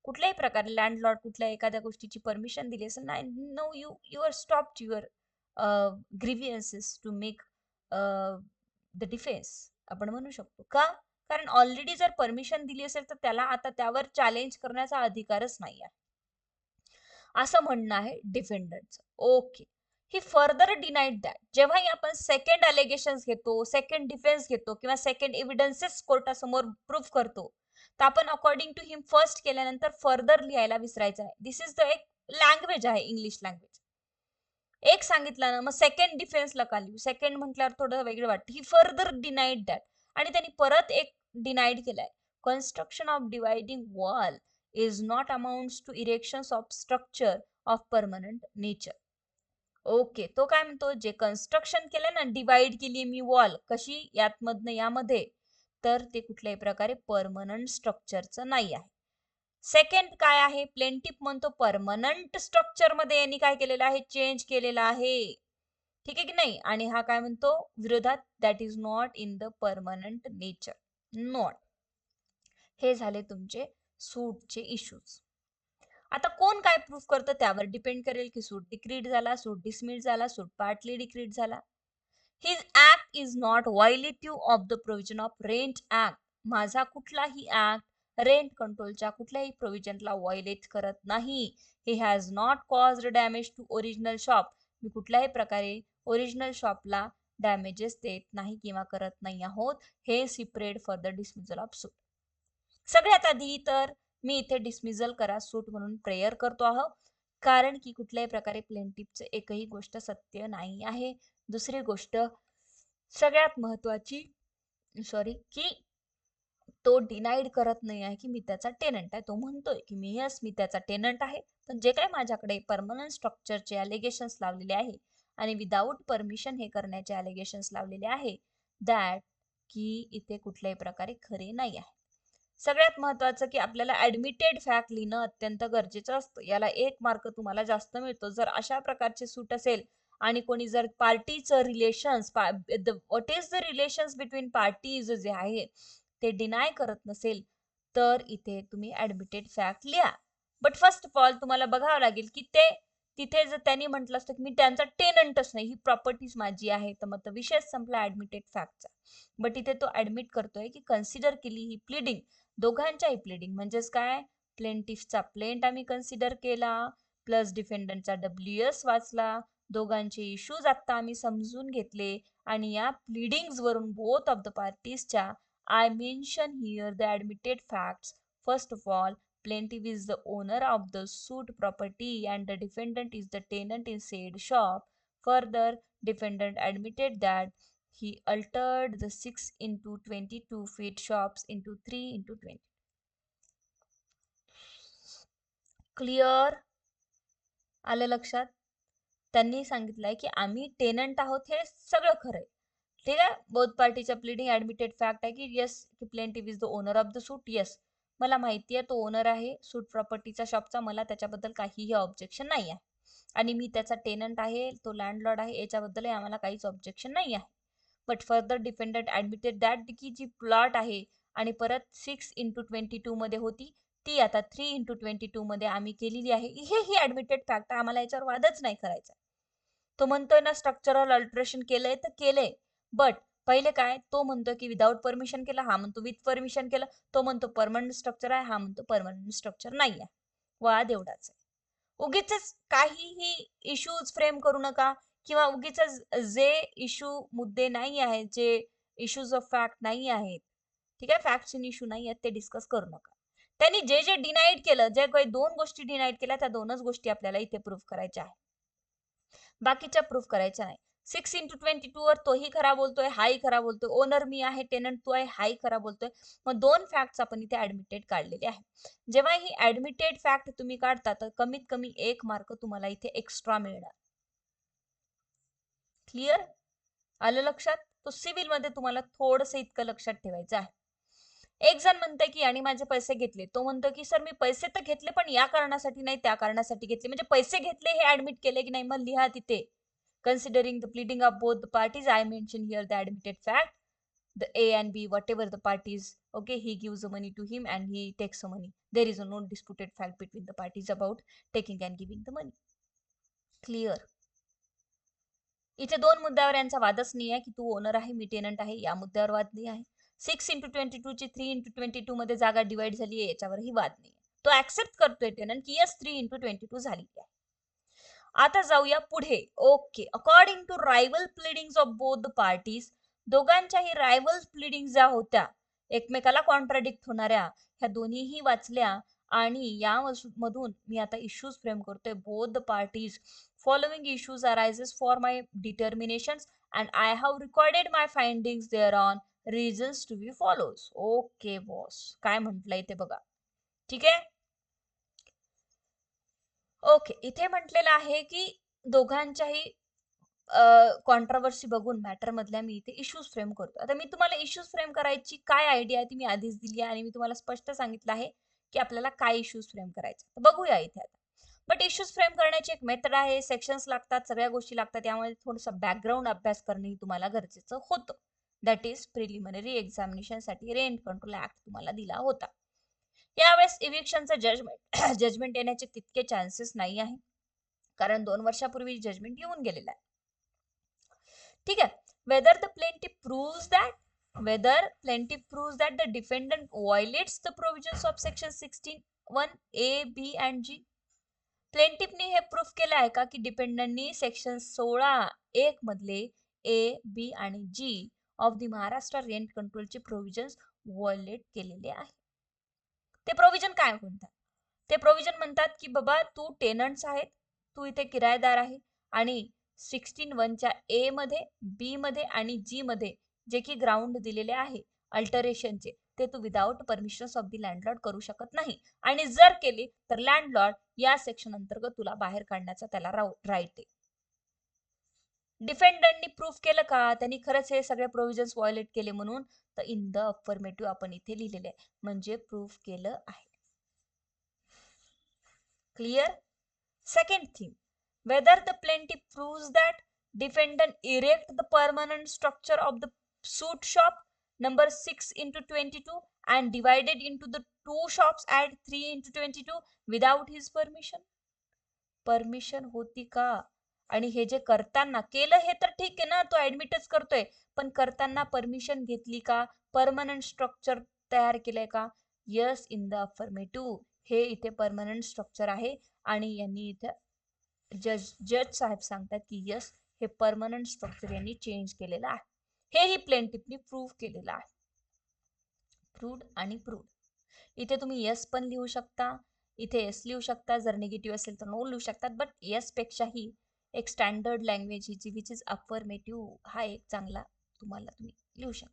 कुठल्याही प्रकारे लँडलॉर्ड कुठल्या एखाद्या गोष्टीची परमिशन दिली असेल ना, no you are stopped your grievances to make the defence, आपण म्हणू शकतो. का, कारण ऑलरेडी जर परमिशन दिली असेल तर त्याला आता त्यावर चॅलेंज करण्याचा अधिकारच नाही आहे, असं म्हणणं आहे डिफेंडंटचं. Okay, he further denied that, जेव्हाही आपण सेकंड अलिगेशन्स घेतो, सेकंड डिफेन्स घेतो किंवा सेकंड एव्हिडन्सेस कोर्टासमोर प्रूव्ह करतो, तर आपण अकॉर्डिंग टू हिम फर्स्ट केल्यानंतर फर्दर लिहायला विसरायचं आहे. दिस इज द एक लँग्वेज आहे, इंग्लिश लँग्वेज. एक सांगितलं ना, मग सेकंड डिफेन्सला का लिहू, सेकंड म्हटल्यावर थोडं वेगळं वाटतं. ही फर्दर डिनाइड दॅट, आणि त्यांनी परत एक डिनाइड केलाय, construction of dividing wall is not amounts to erections of structure of permanent nature. Okay, तो काय म्हणतो, जे कन्स्ट्रक्शन केलं ना, डिवाइड केली मी वॉल कशी, यातमधनं यामध्ये, तर ते कुठल्याही प्रकारे परमनंट स्ट्रक्चरचं नाही आहे. सेकंड काय आहे, प्लेंटिफ म्हणतो परमनंट स्ट्रक्चर मध्ये यांनी काय केलेलं आहे, चेंज केलेलं आहे. ठीक आहे की नाही, आणि हा काय म्हणतो विरोधात, that is not in the permanent nature, not. हे झाले तुमचे सूटचे इश्यूज. आता कोण काय प्रूफ करतं त्यावर डिपेंड करेल की सूट डिक्रीड झाला, सूट डिसमिस झाला, सूट पार्टली डिक्रीड झाला. His act is not violative of the provision of rent act. माझा कुठलाही ऍक्ट रेंट कंट्रोलच्या कुठल्याही प्रोव्हिजनला व्हायोलेट करत नाही. He has not caused damage to original shop. मी कुठल्याही प्रकारे ओरिजिनल शॉपला डॅमेजेस देत नाही किंवा करत नाही आहोत. हे सेपरेट फॉर द डिसमिजल ऑफ सूट. सगळ्यात आधी तर मी इथे डिसमिजल करा सूट म्हणून प्रेयर करतो आहोत, कारण की कुठल्याही प्रकारे प्लेंटिफचं एकही गोष्ट सत्य नाही आहे. दुसरी गोष्ट सगळ्यात महत्वाची, की तो डिनाइड करत नाही आहे की मी त्याचा टेनंट आहे. तो म्हणतोय की मी त्याचा टेनंट आहे, पण जे काही माझ्याकडे परमनंट स्ट्रक्चरचे अलिगेशन्स लावलेले आहे आणि विदाऊट परमिशन हे करण्याचे अलिगेशन्स लावलेले आहे, दॅट की इथे कुठल्याही प्रकारे खरे नाही आहे. सगळ्यात महत्वाचं की आपल्याला ऍडमिटेड फॅक्ट लिहिणं अत्यंत गरजेचं असतं. याला 1 मार्क तुम्हाला जास्त मिळतो. जर अशा प्रकारचे सूट असेल आणि कोणी जर पार्टीचं relations, what is the relations between parties जे आहे ते डिनाय करत नसेल, तर इथे तुम्ही ऍडमिटेड फॅक्ट लिहा. बट फर्स्ट ऑफ ऑल तुम्हाला बघावं लागेल की ते तिथे जर त्यांनी म्हटलं असतं की मी त्यांचा टेनंटच नाही, ही प्रॉपर्टीज माझी आहे, तर मग विषय संपला ऍडमिटेड फॅक्टचा. बट इथे तो ऍडमिट करतोय की कन्सिडर केली ही प्लीडिंग, दोघांच्याही प्लीडिंग, म्हणजेच काय, प्लेंटिफचा प्लेंट आम्ही कन्सिडर केला, प्लस डिफेंडंटचा WS वाचला, दोघांचे इश्यूज आता आम्ही समजून घेतले आणि या प्लीडिंग्स वरून बोथ ऑफ द पार्टीजच्या I mention here the admitted facts. First of all, plaintiff is the owner of the suit property and the defendant is the tenant in said shop. Further, defendant admitted that he altered the 6 into 22 feet shops into 3 into 20. Clear? आलं लक्षात? त्यांनी सांगितलंय की आम्ही tenant आहोत, हे सगळं खरंय. ठीक आहे. बोथ पार्टीच्या प्लीडिंग ऍडमिटेड फॅक्ट आहे की येस की plaintiff is the owner of the suit. Yes, मला माहिती आहे तो ओनर आहे सूट प्रॉपर्टीचा शॉपचा, मला त्याच्याबद्दल काहीही ऑब्जेक्शन नाही आहे. आणि मी त्याचा टेनंट आहे, तो लँडलॉर्ड आहे, याच्याबद्दलही आम्हाला काहीच ऑब्जेक्शन नाही आहे. बट फर्दर डिफेंडंट ऍडमिटेड दॅट की जी प्लॉट आहे आणि परत 6 into 22 मध्ये होती, ती आता 3 into 22 मध्ये आम्ही केलेली आहे. ही ऍडमिटेड फॅक्ट आहे, आम्हाला याच्यावर वादच नाही करायचा. तो म्हणतोय ना स्ट्रक्चरल अल्टरेशन केलंय तर केलंय, बट पहिले काय, तो म्हणतो की विदाउट परमिशन केलं, हा म्हणतो विथ परमिशन केलं. तो म्हणतो परमनंट स्ट्रक्चर आहे, हा म्हणतो परमनंट स्ट्रक्चर नाही आहे. वाद एवढाच आहे. उगीच काहीही इश्यूज फ्रेम करू नका, किंवा उगीच जे इश्यू मुद्दे नाही आहेत, जे इश्यूज ऑफ फॅक्ट नाही आहेत, ठीक आहे, फॅक्ट्स इन इश्यू नाही आहेत, ते डिस्कस करू नका. त्यांनी जे जे डिनाईड केलं, जे काही 2 गोष्टी डिनाईड केल्या, त्या 2च गोष्टी आपल्याला इथे प्रूफ करायच्या आहेत, बाकीच्या प्रूफ करायच्या नाही. 6 into 22 वर तोही खरा बोलतोय, हाही खरा बोलतोय, ओनर मी आहे, टेनंट तू आहे, हाही खरा बोलतोय. मग 2 फॅक्ट्स आपण इथे ऍडमिटेड काढलेले आहे. जेव्हा ही ऍडमिटेड फॅक्ट तुम्ही काढता तर कमीत कमी 1 मार्क तुम्हाला इथे एक्स्ट्रा मिळणार. क्लिअर? आलं लक्षात? तो सिव्हिल मध्ये तुम्हाला थोडंसं इतकं लक्षात ठेवायचं आहे. एक जण म्हणतोय की आणि माझे पैसे घेतले, तो म्हणतो की सर मी पैसे तर घेतले पण या कारणासाठी नाही, त्या कारणासाठी घेतले. म्हणजे पैसे घेतले हे ऍडमिट केले की नाही, मग लिहा तिथे considering the pleading of both the parties, I mention here the admitted fact, the A and B, whatever the parties, okay, he gives the money to him and he takes the money. There is no disputed fact between the parties about taking and giving the money. Clear? इथे 2 मुद्द्यावर यांचा वादच नाही आहे की तू owner आहे, मी tenant आहे, या मुद्द्यावर वाद नाही आहे. 6 into 22 ची 3 into 22 मध्ये जागा डिवाइड झाली आहे, याच्यावरही वाद नाही. तो ऍक्सेप्ट करतोय टेनंट की यस 3 into 22 झाली आहे. आता जाऊया पुढे. Okay, according to rival pleadings of both the parties, दोघांच्याही रायवल प्लीडिंग ज्या होत्या, एकमेकाला कॉन्ट्राडिक्ट होणाऱ्या, ह्या दोन्हीही वाचल्या आणि यामधून मी आता इश्यूज फ्रेम करतोय. Both the parties following issues arises for my determinations and I have recorded my findings thereon, reasons to be follows. Okay boss, काय म्हटलंय ते बघा. ठीक आहे. ओके, इथे म्हटलेलं आहे की दोघांच्याही कॉन्ट्रोवर्सी बघून मॅटर मधल्या मी इथे इश्यूज फ्रेम करतो. आता मी तुम्हाला इश्यूज फ्रेम करायची काय आयडिया आहे ती मी आधीच दिली आहे आणि मी तुम्हाला स्पष्ट सांगितलं आहे की आपल्याला काय इश्यूज फ्रेम करायचे. बघूया इथे आता. बट इश्यूज फ्रेम करण्याची एक मेथड आहे, सेक्शन्स लागतात, सगळ्या गोष्टी लागतात, त्यामुळे थोडंसं बॅकग्राऊंड अभ्यास करणंही तुम्हाला गरजेचं होतं. दॅट इज प्रिलिमिनरी एक्झामिनेशनसाठी रेंट कंट्रोल ऍक्ट तुम्हाला दिला होता. यावेळेस इव्हिक्शनचं जजमेंट येण्याचे तितके चान्सेस नाही आहे, कारण 2 वर्षापूर्वी जजमेंट येऊन गेलेला आहे. ठीक आहे. Whether the plaintiff proves that the defendant violates the provisions of section 16(1)A, B and G. प्लेंटिफनी हे प्रूफ केलं आहे का की डिपेंडंटनी सेक्शन 16(1) मधले A, B आणि G of the Maharashtra rent कंट्रोलचे प्रोव्हिजन्स व्हायलेट केलेले आहे. ते प्रोव्हिजन काय म्हणतात? ते प्रोव्हिजन म्हणतात की बाबा तू टेनंट्स आहेत, तू इथे किरायेदार आहे आणि 16(1)च्या A मध्ये, B मध्ये आणि G मध्ये जे की ग्राउंड दिलेले आहे अल्टरेशनचे, ते तू without permission of the landlord करू शकत नाही, आणि जर केली तर लँडलॉर्ड या सेक्शन अंतर्गत तुला बाहेर काढण्याचा त्याला राईट आहे. डिफेंडंटनी प्रूफ केलं का त्यांनी खरंच हे सगळे प्रोव्हिजन्स व्हायोलेट केले म्हणून? तर इन द अफर्मेटिव्ह आपण इथे लिहिलेले आहे, म्हणजे प्रूफ केलं आहे. Clear? Second thing, whether the plaintiff proves that defendant erect the permanent structure of the suit shop number 6 into 22 and divided into the 2 shops at 3 into 22 without his permission. Permission होती का? आणि हे जे करताना केलं हे तर ठीक आहे ना, तो ऍडमिटच करतोय, पण करताना परमिशन घेतली का? परमनंट स्ट्रक्चर तयार केलंय का? Yes, in the affirmative. हे इथे परमनंट स्ट्रक्चर आहे आणि यांनी इथे जज साहेब सांगतात की यस, हे परमनंट स्ट्रक्चर यांनी चेंज केलेलं आहे. हेही प्लेंटिफनी प्रूव्ह केलेलं आहे. प्रूव्ड आणि प्रूव्ड. इथे तुम्ही यस पण लिहू शकता, इथे यस लिहू शकता, जर निगेटिव्ह असेल तर नो लिहू शकतात. बट यस पेक्षाही एक स्टँडर्ड लँग्वेज हिची विच इज अफर्मेटिव्ह हा एक चांगला तुम्ही लिहू शकता.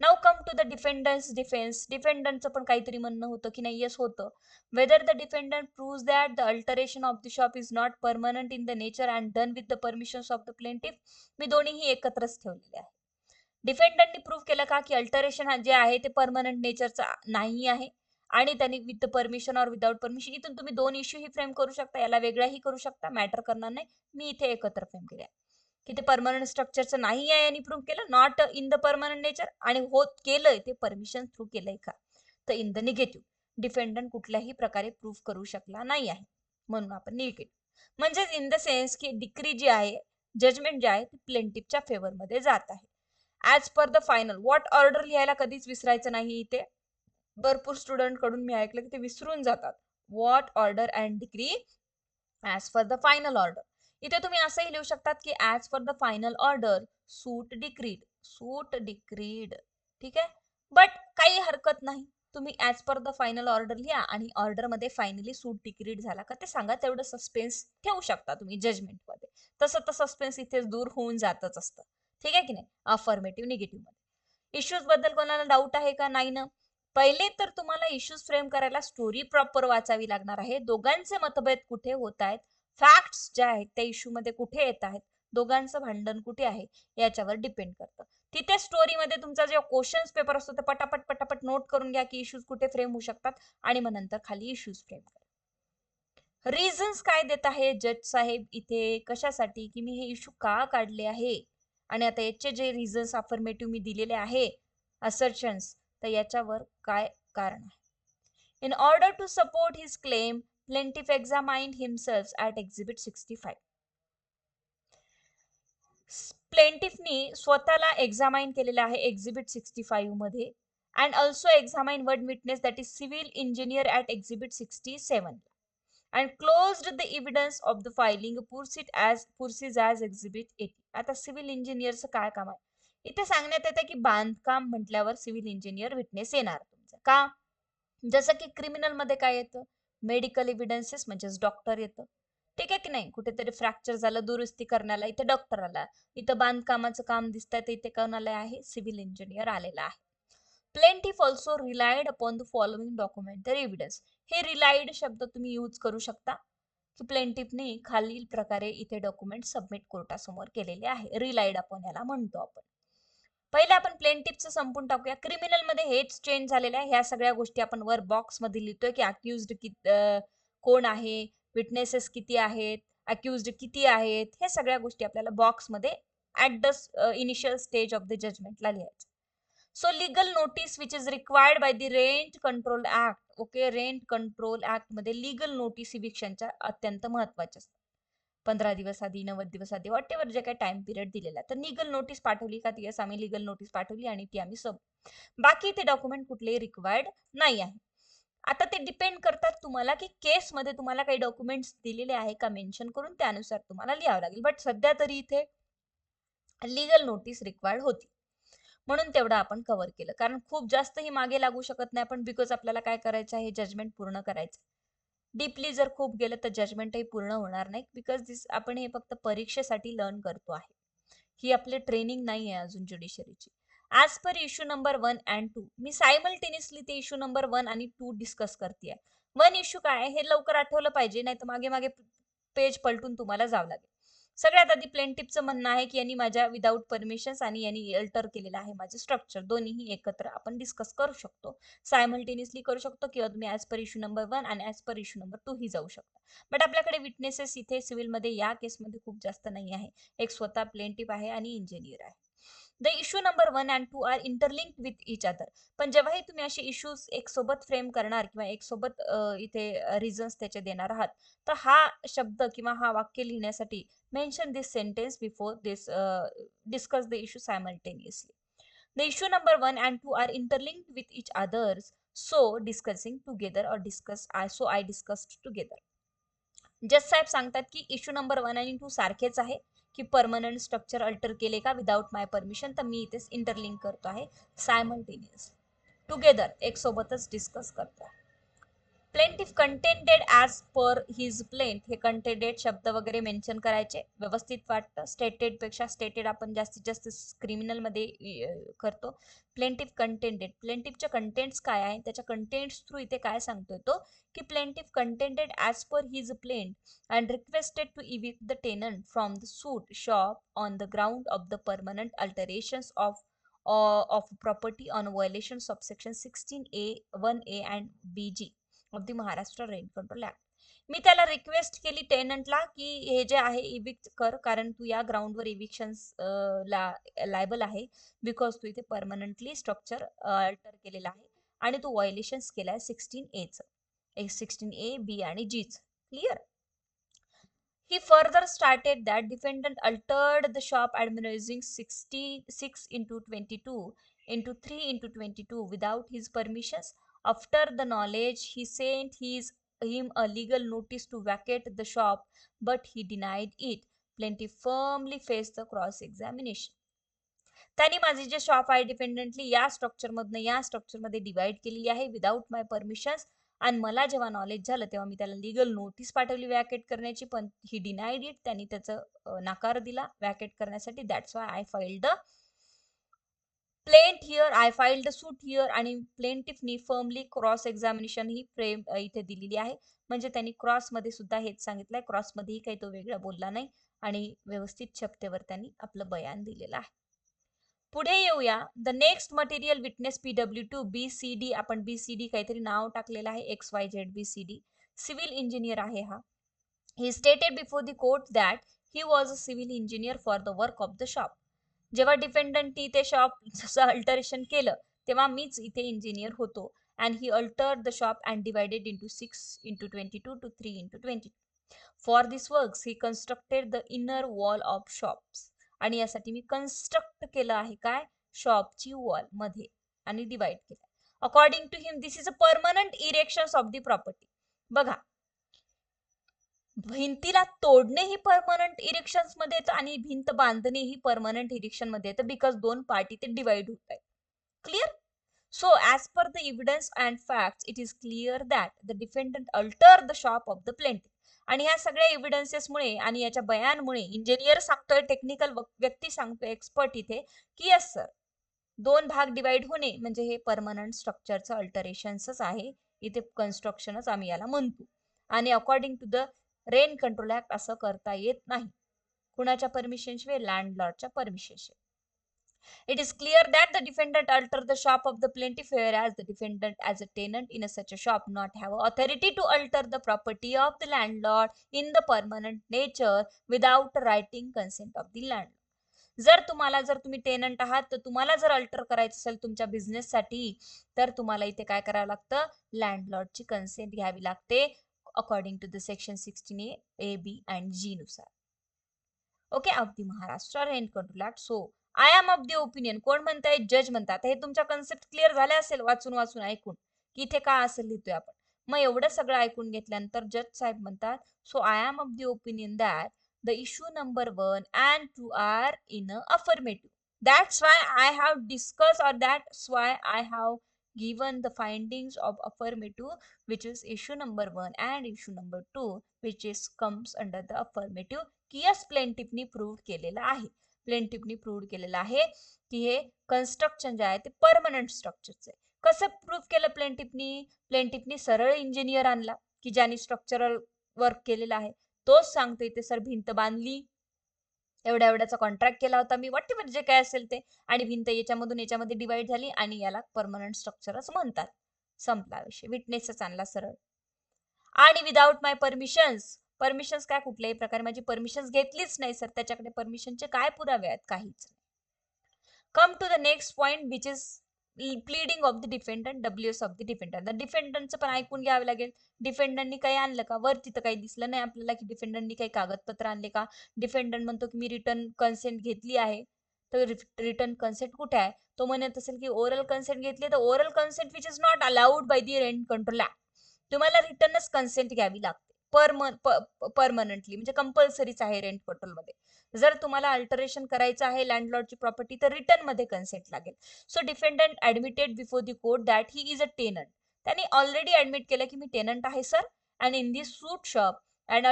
Now come to the defendants defence. डिफेंडंटचं पण काहीतरी म्हणणं होतं की नाही, यस होतं. Whether the defendant proves that the alteration of the shop is not permanent in the nature and done with the permissions of the plaintiff. मी दोन्हीही एकत्रच ठेवलेले आहे. डिफेंडंटनी प्रूव्ह केलं का की अल्टरेशन जे आहे ते परमनंट नेचरचा नाही आहे आणि त्यांनी विथ परमिशन और विदाउट परमिशन. इथून तुम्ही दोन इश्यू ही फ्रेम करू शकता, याला वेगळाही करू शकता, मॅटर करणार नाही. मी इथे एकत्र फ्रेम केले की ते परमनंट स्ट्रक्चरचं नाही आहे आणि प्रूव्ह केलं, not in the permanent nature, आणि होत केलंय ते परमिशन थ्रू केलंय का, तर इन द निगेटिव्ह. डिफेंडंट कुठल्याही प्रकारे प्रूव्ह करू शकला नाही आहे, म्हणून आपण निगेटिव्ह. म्हणजेच इन द सेन्स की डिक्री जी आहे, जजमेंट जे आहे ती प्लेंटिफच्या फेवरमध्ये जात आहे. As per the final. What order लिहायला कधीच विसरायचं नाही. इथे भरपूर स्टुडंट कडून मी ऐकलं की ते विसरून जातात. What order and decree as per the final order. इथे तुम्ही असंही लिहू शकतात की as per the final order suit decreed. Suit decreed, ठीक आहे. बट काही हरकत नाही, तुम्ही as per the final order लिहा आणि ऑर्डरमध्ये फायनली सूट डिक्रीड झाला का ते सांगा. तेवढं सस्पेन्स ठेवू शकता तुम्ही जजमेंटमध्ये. तसं तर सस्पेन्स इथेच दूर होऊन जातच असतं, ठीक आहे की नाही. अफर्मेटिव्ह निगेटिव्ह मध्ये. इश्यूज बद्दल कोणाला डाऊट आहे का? नाही ना. पहिले तर तुम्हाला इश्यूज फ्रेम करायला स्टोरी प्रॉपर वाचावी लागणार आहे. दोघांचे मतभेद कुठे होत आहेत, फॅक्ट्स ज्या आहेत त्या इश्यू मध्ये कुठे येत आहेत, दोघांचं भांडण कुठे आहे याच्यावर डिपेंड करतं. तिथे स्टोरीमध्ये तुमचा जो क्वेश्चन्स पेपर असतो ते पटापट पटापट नोट करून घ्या की इश्यूज कुठे फ्रेम होऊ शकतात आणि मग नंतर खाली इश्यूज फ्रेम करा. रिझन्स काय देत आहे जज साहेब इथे कशासाठी, की मी हे इश्यू का काढले आहे आणि आता याचे जे रिझन्स अफर्मेटिव्ह मी दिलेले आहे असर्शन्स, तर याच्यावर काय कारण आहे. In order to support his claim plaintiff examined himself at exhibit 65. प्लेंटिफनी स्वतःला एक्झामाइन केलेलं आहे एक्झिबिट 65 मध्ये, and also examine one witness that is civil engineer at exhibit 67 and closed the evidence of the filing pursues as exhibit 80. आता civil इंजिनियरचं काय काम आहे इथे सांगण्यात येतं की बांधकाम म्हटल्यावर सिव्हिल इंजिनियर विटनेस येणार तुमचं का. जसं की क्रिमिनल मध्ये काय येतं, मेडिकल एव्हिडन्सेस म्हणजेच डॉक्टर येतं, ठीक आहे की नाही. कुठेतरी फ्रॅक्चर झालं दुरुस्ती करण्याला इथे डॉक्टर आला. इथं बांधकामाचं काम दिसतंय तर इथे कोणाला आहे, सिव्हिल इंजिनियर आलेला आहे. Plaintiff also relied upon the following documentary evidence. हे रिलायड शब्द तुम्ही यूज करू शकता की प्लेंटिफने खालील प्रकारे इथे डॉक्युमेंट सबमिट कोर्टासमोर केलेले आहे. रिलायड अपॉन याला म्हणतो आपण. पहिले आपण प्लेंटिफचं संपून टाकूया. क्रिमिनल मध्ये हेच चेंज झालेलं आहे. ह्या सगळ्या गोष्टी आपण वर बॉक्स मध्ये लिहितोय की अक्युज्ड कोण आहे, विटनेसेस किती आहेत, अक्युज्ड किती आहेत, हे सगळ्या गोष्टी आपल्याला बॉक्समध्ये at the initial stage of the जजमेंटला लिहायचं. So legal notice which is required by the rent control act. Okay, rent control act मध्ये लीगल नोटीस इव्हिक्शनच्या अत्यंत महत्वाच्या असतात. 15 दिवस आधी, 90 दिवस आधी, वॉट एव्हर जे काही टाइम पिरियड दिलेला, तर लीगल नोटीस पाठवली का, ती आम्ही लीगल नोटीस पाठवली आणि ती आम्ही सब. बाकी ते डॉक्युमेंट कुठलेही रिक्वायर्ड नाही आहे. आता ते डिपेंड करतात तुम्हाला की केसमध्ये तुम्हाला काही डॉक्युमेंट्स दिलेले आहे का मेन्शन करून, त्यानुसार तुम्हाला लिहावं लागेल. बट सध्या तरी इथे लीगल नोटीस रिक्वायर्ड होती म्हणून तेवढं आपण कव्हर केलं. कारण खूप जास्तही मागे लागू शकत नाही आपण, बिकॉज आपल्याला काय करायचं आहे, जजमेंट पूर्ण करायचं. डीपली जर खूप गेलं तर जजमेंटही पूर्ण होणार नाही, बिकॉज दिस आपण हे फक्त परीक्षेसाठी लर्न करतो आहे. ही आपली ट्रेनिंग नाही आहे अजून ज्युडिशरीची. As per issue number 1 and 2 मी सायमल्टेनियसली ते इश्यू नंबर 1 आणि 2 डिस्कस करते. 1 इश्यू काय आहे हे लवकर आठवलं पाहिजे, नाही तर मागे मागे पेज पलटून तुम्हाला जावं लागेल. सगळ्यात आधी प्लेंटिफचं म्हणणं आहे की यांनी माझ्या विदाऊट परमिशन्स आणि यांनी अल्टर केलेलं आहे माझे स्ट्रक्चर. दोन्हीही एकत्र आपण डिस्कस करू शकतो, सायमल्टेनियसली करू शकतो, किंवा तुम्ही ॲज पर इश्यू नंबर 1 आणि ॲज पर इश्यू नंबर 2 ही जाऊ शकता. बट आपल्याकडे विटनेसेस इथे सिव्हिलमध्ये या केसमध्ये खूप जास्त नाही आहे. एक स्वतः प्लेंटिफ आहे आणि इंजिनियर आहे. The issue number 1 and 2 are interlinked with each other. पण जेव्हाही तुम्ही असे इश्यूज एक सोबत फ्रेम करणार किंवा एक सोबत इथे रिझन्स त्याचे देणार आहात, तर हा शब्द किंवा हा वाक्य लिहिण्यासाठी mention this sentence before this discuss the issue simultaneously. The issue number 1 and 2 are interlinked with each others, so discussing together or discuss so I discussed together. जज साहेब सांगतात की इश्यू नंबर 1 आणि 2 सारखेच आहे की परमनंट स्ट्रक्चर अल्टर केले का without माय permission, तर मी इथेच इंटरलिंक करतो आहे सायमल्टेनियस टुगेदर, एक सोबतच डिस्कस करतो. Plaintiff contended as per his plaint, हे कंटेंडेड शब्द वगैरे मेन्शन करायचे, व्यवस्थित वाटतं. स्टेटेड पेक्षा स्टेटेड आपण जास्तीत जास्त क्रिमिनलमध्ये करतो. प्लेंटिफ कंटेंडेड, प्लेंटिफच्या कंटेंट्स काय आहे, त्याच्या कंटेंट्स थ्रू इथे काय सांगतोय तो की plaintiff contended as per his plaint and requested to evict the tenant from the suit shop on the ground of the permanent alterations of property on violations of section 16A 1A and BG of the Maharashtra rent control act. मी त्याला request केली टेनंटला की हे जे आहे evict कर, कारण तू या ग्राउंडवर इविक्शन्स ला लायबल आहे बिकॉज तू इथे परमनंटली स्ट्रक्चर अल्टर केलेलं आहे आणि तू व्हायलेशन्स केलाय 16A चं, 16A B आणि G चं. Clear. He further stated that defendant altered the shop advertising 66 into 22 into 3 into 22 without his permissions. After the knowledge, he sent him a legal notice to vacate the shop, but he denied it. Plaintiff firmly faced the cross-examination. त्यांनी माझी जे shop आहे dependently या स्ट्रक्चरमधनं या स्ट्रक्चरमध्ये divide केलेली आहे without माय permissions, आणि मला जेव्हा नॉलेज झालं तेव्हा मी त्याला लीगल नोटीस पाठवली वॅकेट करण्याची, पण ही डिनाइड इट, त्यांनी त्याचं नकार दिला वॅकेट करण्यासाठी. That's why I filed the plaint here, I filed the suit here. आणि प्लेंटिफनी फर्मली क्रॉस एक्झामिनेशन ही फ्रेम इथे दिलेली आहे, म्हणजे त्यांनी क्रॉसमध्ये सुद्धा हेच सांगितलंय, क्रॉसमध्येही काही तो वेगळा बोलला नाही आणि व्यवस्थित शब्देवर त्यांनी आपलं बयान दिलेलं आहे. पुढे येऊया. The next material witness PW2 BCD, आपण BCD काहीतरी नाव टाकलेलं आहे, XYZ BCD, सिव्हिल इंजिनियर आहे हा. ही stated before the court that he was a civil engineer for the work of the shop. जेव्हा डिफेंडंट इथे शॉप जसं अल्टरेशन केलं तेव्हा मीच इथे इंजिनियर होतो. And he Altered the shop and divided into 6 into 22 to 3 into 22. For this works he constructed the inner wall of shops. आणि यासाठी मी कन्स्ट्रक्ट केलं आहे काय, शॉपची वॉल मध्ये आणि डिवाइड केलं. According to him this is a permanent erection of the property. बघा, भिंतीला तोडणे ही परमनंट इरेक्शन मध्ये येतं आणि भिंत बांधणे ही परमनंट इरेक्शन मध्ये येतं, बिकॉज दोन पार्टी ते डिवाइड होत आहेत. Clear. So, as per the evidence and facts, it is clear that the defendant altered the shop of the plaintiff. आणि ह्या सगळ्या एव्हिडन्सेसमुळे आणि याच्या बयानमुळे इंजिनियर सांगतोय, टेक्निकल व्यक्ती सांगतोय, एक्सपर्ट इथे की यस सर, दोन भाग डिवाइड होणे म्हणजे हे परमनंट स्ट्रक्चरचं अल्टरेशन्सच आहे, इथे कन्स्ट्रक्शनच आम्ही याला म्हणतो. आणि according to the rent control act असं करता येत नाही. कुणाच्या परमिशनशिवाय, लँडलॉर्डच्या परमिशनशिवाय. It is clear that the defendant altered the shop of the plaintiff, whereas the defendant as a tenant in such a shop not have authority to alter the property of the landlord in the permanent nature without writing consent of the landlord. जर तुम्ही tenant आहात तर तुम्हाला जर alter करायचं असेल तुमच्या बिझनेससाठी, तर तुम्हाला इथे काय करावं लागतं, लँडलॉर्डची कन्सेंट घ्यावी लागते according to the section 16A B and G नुसार. Okay, of the Maharashtra rent control act. So I am of the opinion, कोण म्हणताय, जज म्हणतात. हे तुमच्या कन्सेप्ट क्लिअर झाल्या असेल वाचून वाचून ऐकून की इथे काय असेल लिहितोय आपण. मग एवढं सगळं ऐकून घेतल्यानंतर जज साहेब म्हणतात, so I am of the opinion that the issue number 1 and 2 are in affirmative. That's why I have discussed, or that's why I have given the findings of affirmative, which is issue number 1 and issue number 2, which is comes under the affirmative. की yes प्लेंटिफनी prove केलेलं आहे, प्लेंटिफनी prove केलेलं आहे की हे construction जे आहे ते परमनंट स्ट्रक्चरचं आहे. कसं प्रूव्ह केलं प्लेंटिफनी सरळ इंजिनियर आणला की ज्याने स्ट्रक्चरल वर्क केलेलं आहे, तोच सांगतो इथे सर भिंत बांधली, एवढ्या एवढ्याचा कॉन्ट्रॅक्ट केला होता मी, व्हॉट जे काय असेल ते, आणि भिंत याच्यामध्ये डिवाइड झाली आणि याला परमनंट स्ट्रक्चरच म्हणतात. संपला विषय. विटनेसच आणला सरळ. आणि विदाउट माय परमिशन्स काय, कुठल्याही प्रकारे माझी परमिशन्स घेतलीच नाही सर, त्याच्याकडे परमिशनचे काय पुरावे आहेत, काहीच. Come to the next point which is pleading of the defendant, WS of the defendant. डिफेंडंटचं पण ऐकून घ्यावं लागेल. डिफेंडंटनी काही आणलं का, वरती तर काही दिसलं नाही आपल्याला की डिफेंडंटनी काही कागदपत्र आणले का. डिफेंडंट म्हणतो की मी रिटर्न कन्सेंट घेतली आहे, तर रिटर्न कन्सेंट कुठे आहे, तो म्हणत असेल की ओरल कन्सेंट घेतली, तर oral consent which is not allowed by the rent control act. तुम्हाला रिटर्नच कन्सेंट घ्यावी लागते. परमनंटली म्हणजे कंपल्सरीच आहे रेंट कंट्रोलमध्ये. जर तुम्हाला अल्टरेशन करायचं आहे लँडलॉर्डची प्रॉपर्टी तर रिटर्न मध्ये कन्सेंट लागेल. So defendant admitted before the court that he is a tenant. त्यांनी ऑलरेडी ऍडमिट केलं की मी टेनंट आहे sir and in this suit shop and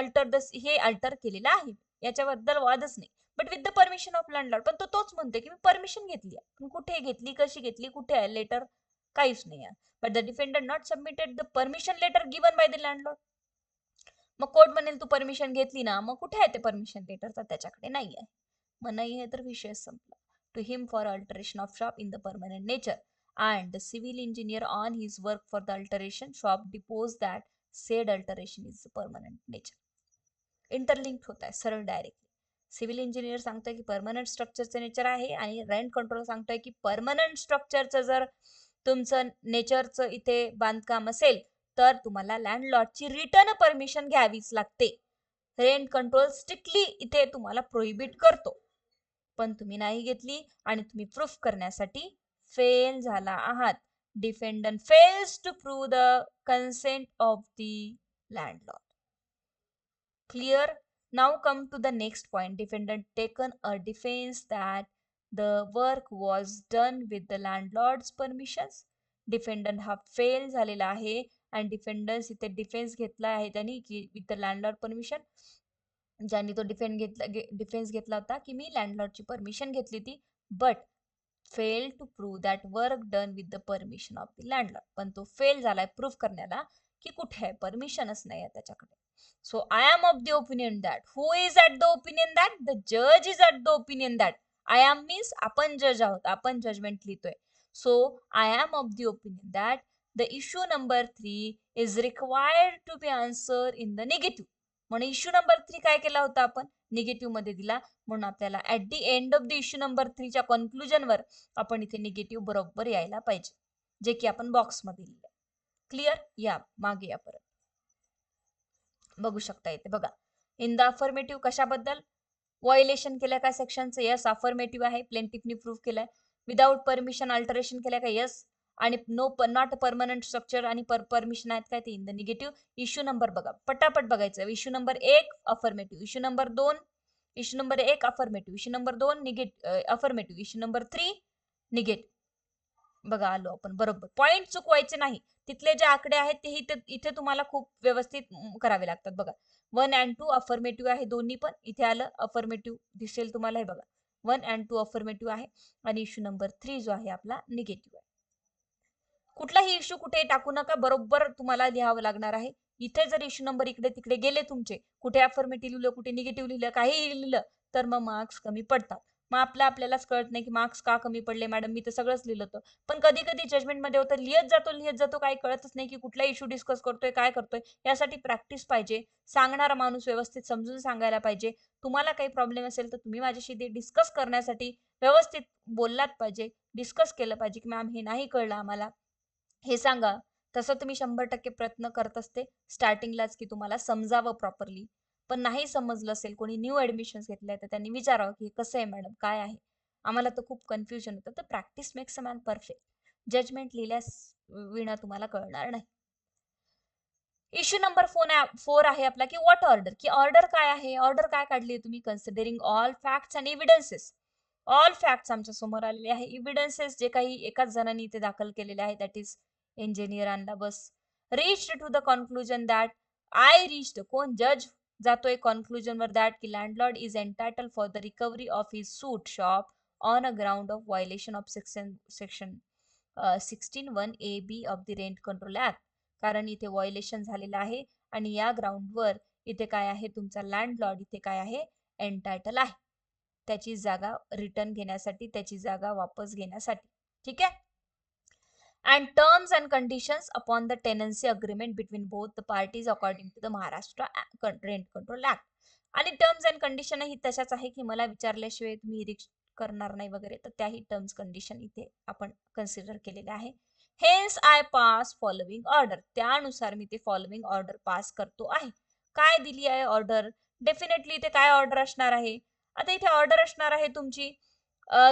हे अल्टर केलेलं आहे, याच्याबद्दल वादच नाही. But with the permission of landlord. पण तो तोच म्हणतोय की मी परमिशन घेतली आहे, पण कुठे घेतली, कशी घेतली, कुठे आहे लेटर, काहीच नाही आहे. But the defendant not submitted the permission letter given by the landlord. मग कोर्ट म्हणेल तू परमिशन घेतली ना, मग कुठे आहे ते परमिशन लेटर, तर त्याच्याकडे नाही आहे. मग नाही आहे तर विषय संपला. To him for alteration of shop in the permanent nature and the civil engineer on his work for the alteration shop deposed that said alteration is the permanent nature. Interlink होत आहे सरळ डायरेक्टली. सिव्हिल इंजिनियर सांगतोय की permanent स्ट्रक्चरचं nature आहे आणि rent control सांगतोय की permanent स्ट्रक्चरचं जर तुमचं नेचरचं इथे बांधकाम असेल तर तुम्हाला लँडलॉर्डची रिटर्न परमिशन घ्यावीच लागते. रेंट कंट्रोल स्ट्रिक्टली इथे तुम्हाला प्रोहिबिट करतो, पण तुम्ही नाही घेतली आणि तुम्ही प्रूफ करण्यासाठी फेल झाला आहात. Defendant fails to prove the consent of the landlord. Clear? Now come to the next point. Defendant taken a defense that the work was done with the landlord's permissions. Defendant हा fail झालेला आहे आणि डिफेंडन्स इथे defence घेतला आहे त्यांनी की with the landlord permission. ज्यांनी तो डिफेन्स घेतला होता की मी लँडलॉर्डची परमिशन घेतली होती, but fail to prove that work done with the permission of the landlord. पण तो फेल झालाय प्रूव्ह करण्याला की कुठे आहे, परमिशनच नाही आहे त्याच्याकडे. So I am of the opinion that who is at the opinion that the judge is at the opinion that I am means आपण जज आहोत, आपण जजमेंट लिहितोय. So I am of the opinion that the issue number 3 is required to be answered in the negative. म्हणून issue number 3 काय केला होता आपण, निगेटिव्ह मध्ये दिला. म्हणून आपल्याला at the end of the issue number 3 च्या कन्क्लुजन वर आपण इथे निगेटिव्ह बरोबर यायला पाहिजे, जे की आपण बॉक्स मध्ये लिहिलं. क्लिअर? या मागे या परत बघू शकता इथे बघा. इन द अफर्मेटिव्ह कशाबद्दल, व्हायोलेशन केलं का सेक्शनचं, यस अफर्मेटिव्ह आहे, प्लेंटिफनी प्रूव्ह केलाय. विदाउट परमिशन अल्टरेशन केलं का, यस. आणि नॉट परमनंट स्ट्रक्चर आणि परमिशन आहेत काय ते in the negative. Issue number बघा, पटापट बघायचं. Issue number 1 affirmative, issue number 2, issue number 1 affirmative, issue number 2 affirmative, issue number 3 negative. बघा आलो आपण बरोबर. पॉइंट चुकवायचे नाही, तिथले जे आकडे आहेत ते इथे तुम्हाला खूप व्यवस्थित करावे लागतात. बघा 1 and 2 अफर्मेटिव्ह आहे दोन्ही पण, इथे आलं अफर्मेटिव्ह दिसेल तुम्हाला. हे बघा 1 and 2 अफर्मेटिव्ह आहे आणि इश्यू नंबर 3 जो आहे आपला निगेटिव्ह आहे. कुठलाही इश्यू कुठे टाकू नका, बरोबर तुम्हाला लिहावं लागणार आहे. इथे जर इश्यू नंबर इकडे तिकडे गेले तुमचे, कुठे अफर्मेटिव्ह लिहिलं, कुठे निगेटिव्ह लिहिलं, काही लिहिलं तर मग मार्क्स कमी पडतात. मग आपल्यालाच कळत नाही की मार्क्स का कमी पडले मॅडम, मी तर सगळंच लिहिलं होतं. पण कधी कधी जजमेंट मध्ये होतं लिहित जातो काही कळतच नाही की कुठला इश्यू डिस्कस करतोय, काय करतोय. यासाठी प्रॅक्टिस पाहिजे, सांगणारा माणूस व्यवस्थित समजून सांगायला पाहिजे. तुम्हाला काही प्रॉब्लेम असेल तर तुम्ही माझ्याशी ते डिस्कस करण्यासाठी व्यवस्थित बोललात पाहिजे, डिस्कस केलं पाहिजे की मॅम हे नाही कळलं आम्हाला, हे सांगा. तसं तुम्ही 100% प्रयत्न करत असते स्टार्टिंगलाच की तुम्हाला समजावं प्रॉपरली. पण नाही समजलं असेल, कोणी न्यू ऍडमिशन घेतलंय तर त्यांनी विचारावं की कसं आहे मॅडम, काय आहे, आम्हाला तर खूप कन्फ्युजन होतं. तर practice makes a man perfect. Judgment लिहिल्यास विना तुम्हाला कळणार नाही. इश्यू नंबर 4 आहे आपला की व्हॉट ऑर्डर, की ऑर्डर काय आहे, ऑर्डर काय काढली तुम्ही. Considering all facts and evidences. All facts आमच्या समोर आलेले आहे, एव्हिडन्सेस जे काही एकाच जणांनी इथे दाखल केलेले आहे, दॅट इज इंजिनियर आणला बस. Reached to the conclusion that I reached, कोण जज जातोय कन्क्लुजन वर दॅट की landlord is entitle for the recovery of his suit shop on a ground of violation of section 16(1)(a)(b) of the rent control act. कारण इथे violation झालेलं आहे आणि या ग्राउंडवर इथे काय आहे, तुमचा लँडलॉर्ड इथे काय आहे, एंटायटल आहे त्याची जागा रिटर्न घेण्यासाठी, त्याची जागा वापस घेण्यासाठी. ठीक आहे. and terms and conditions upon the tenancy agreement between both the parties according to the Maharashtra Rent Control Act. आणि टर्म्स अँड कंडिशन ही तशाच आहे की मला विचारल्याशिवाय तुम्ही रिक्स करणार नाही वगैरे, तर त्याही टर्म्स कंडिशन इथे आपण कन्सिडर केलेले आहे. Hence I pass following order, त्यानुसार मी ते फॉलोविंग ऑर्डर पास करतो आहे. काय दिली आहे ऑर्डर, डेफिनेटली इथे काय ऑर्डर असणार आहे. आता इथे ऑर्डर असणार आहे तुमची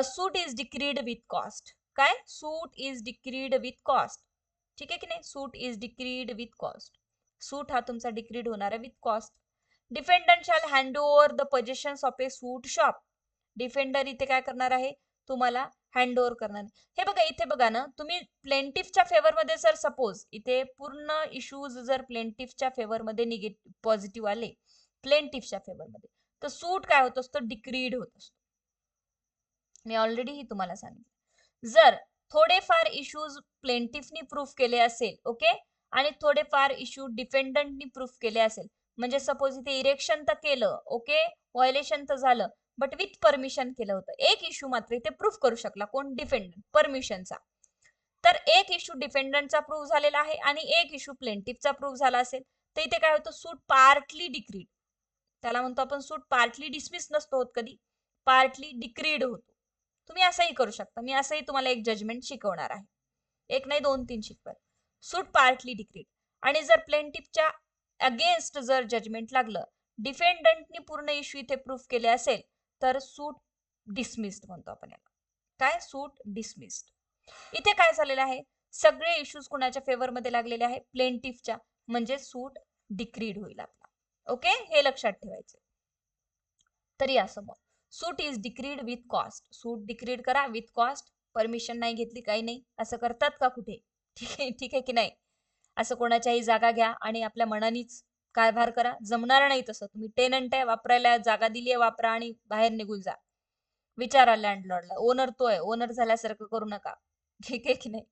suit is decreed with cost. काय, suit is decreed with cost. ठीक आहे की नाही, suit is decreed with cost. Suit हा तुमचा डिक्रीड होणार आहे with cost. Defendant shall hand over the possessions of a suit shop. Defender इथे काय करणार आहे, तुम्हाला हँड ओव्हर करणार. हे बघा इथे बघा ना, तुम्ही प्लेंटिफच्या फेवरमध्ये जर सपोज इथे पूर्ण इश्यूज जर प्लेंटिफच्या फेवरमध्ये निगेटिव्ह पॉझिटिव्ह आले प्लेंटिफच्या फेवरमध्ये, तर सूट काय होत असतो, डिक्रीड होत असतो. मी ऑलरेडी ही तुम्हाला सांगितलं. जर थोडेफार इश्यूज प्लेंटिफनी प्रूफ केले असेल, ओके, आणि थोडेफार इश्यू डिफेंडंटनी प्रूफ केले असेल, म्हणजे सपोज इथे इरेक्शन तर केलं, ओके, व्हायलेशन तर झालं, बट विथ परमिशन केलं होतं. एक इश्यू मात्र इथे प्रूफ करू शकला, कोण, डिफेंडंट, परमिशनचा. तर एक इश्यू डिफेंडंटचा प्रूफ झालेला आहे आणि एक इश्यू प्लेंटिफचा प्रूफ झाला असेल, तर इथे काय होतं, सूट पार्टली डिक्रीड. त्याला म्हणतो आपण सूट पार्टली डिसमिस नसतो होत कधी, पार्टली डिक्रीड होतो. तुम्ही असंही करू शकता, मी असंही तुम्हाला एक जजमेंट शिकवणार आहे, एक नाही 2-3 शिकवाल. सूट पार्टली डिक्रीड. आणि जर प्लेंटिफच्या अगेन्स्ट जर जजमेंट लागलं, डिफेंडंटनी पूर्ण इश्यू इथे प्रूफ केले असेल, तर सूट डिसमिस्ड म्हणतो आपण याला. काय, सूट डिसमिस्ड. इथे काय झालेलं आहे, सगळे इश्यूज कुणाच्या फेवरमध्ये लागलेले आहे, प्लेंटिफच्या, म्हणजे सूट डिक्रीड होईल आपला. ओके, हे लक्षात ठेवायचं. तरी असं मग suit is decreed with cost. Suit decreed करा विथ कॉस्ट. परमिशन नाही घेतली, काही नाही, असं करतात का कुठे? ठीक आहे की नाही? असं कोणाच्याही जागा घ्या आणि आपल्या मनानेच कारभार करा, जमणार नाही तसं. तुम्ही टेनंट आहे, वापरायला जागा दिली आहे, वापरा आणि बाहेर निघून जा. विचारा लँडलॉर्डला, ओनर तो आहे, ओनर झाल्यासारखं करू नका. ठीक आहे की नाही?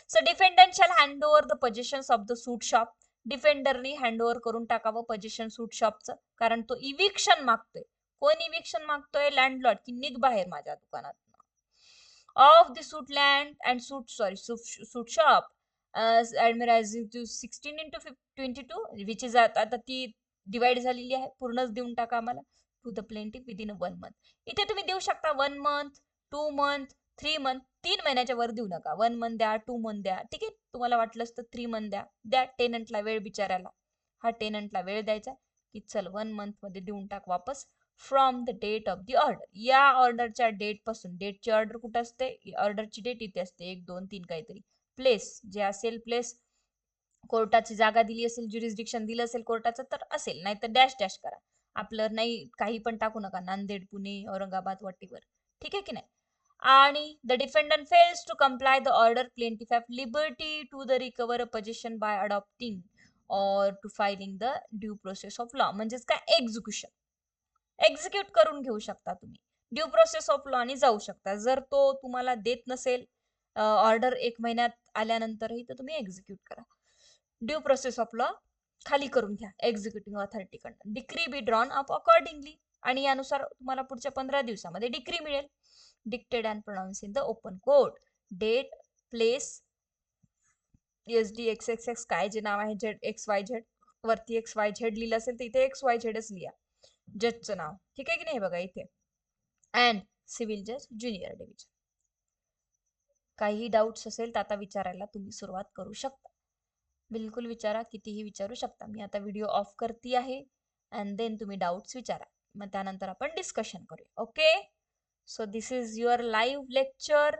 So defendant shall hand over the possessions of the suit shop. डिफेंडरनी हँड ओव्हर करून टाकावं पोझिशन सूट शॉपचं, कारण तो इविक्शन मागतोय. कोण इविक्शन मागतोय? लँडलॉर्ड, की निघ बाहेर माझ्या दुकानात. Of the suit land and suit shop admeasuring to 16/22, which is आता ती डिवाइड झालेली आहे, पूर्णच देऊन टाका आम्हाला to the plaintiff within 1 month. इथे तुम्ही देऊ शकता 1 month, 2 month, 3 month. 3 महिन्याच्या वर देऊ नका. 1 month द्या, 2 month द्या, ठीक आहे. तुम्हाला वाटलंच तर 3 month द्या. टेनंटला वेळ बिचारायला, हा टेनंटला वेळ द्यायचा की चल 1 month मध्ये देऊन टाक वापस. From the date of the order, या ऑर्डरच्या डेट पासून. डेटची ऑर्डर कुठं असते, ऑर्डरची डेट इथे असते, 1, 2, 3 काहीतरी. प्लेस जे असेल, प्लेस कोर्टाची जागा दिली असेल, ज्युरिस्डिक्शन दिलं असेल कोर्टाचं तर असेल, नाही तर डॅश डॅश करा. आपलं नाही काही पण टाकू नका, नांदेड, पुणे, औरंगाबाद, वॉटेवर. ठीक आहे की नाही? आणि the defendant fails to comply the order, plaintiff have liberty to the recover a possession by adopting or to filing the due process of law. म्हणजेच काय, एक्झिक्युशन, एक्झिक्यूट करून घेऊ शकता तुम्ही, ड्यू प्रोसेस ऑफ लॉ आणि जाऊ शकता. जर तो तुम्हाला देत नसेल ऑर्डर 1 महिन्यात आल्यानंतरही, तर तुम्ही एक्झिक्यूट करा. ड्यू प्रोसेस ऑफ लॉ खाली करून घ्या एक्झिक्युटिंग अथॉरिटीकडनं. Decree be drawn up accordingly, आणि यानुसार तुम्हाला पुढच्या 15 दिवसामध्ये डिक्री मिळेल. Dictated and pronounce in the open court. Date, place, SDXXX काय जे नाव आहे, ZXYZ वरती XYZ लिहिलं असेल तर इथे XYZच लिहा, जजचं नाव. ठीक आहे की नाही? बघा इथे, अँड सिव्हिल जज ज्युनियर डिव्हिजन. काही डाऊट्स असेल तर आता विचारायला तुम्ही सुरुवात करू शकता. बिलकुल विचारा, कितीही विचारू शकता. मी आता व्हिडिओ ऑफ करते आहे अँड देन तुम्ही डाऊट्स विचारा, मग त्यानंतर आपण डिस्कशन करूया. Okay, so this is your live lecture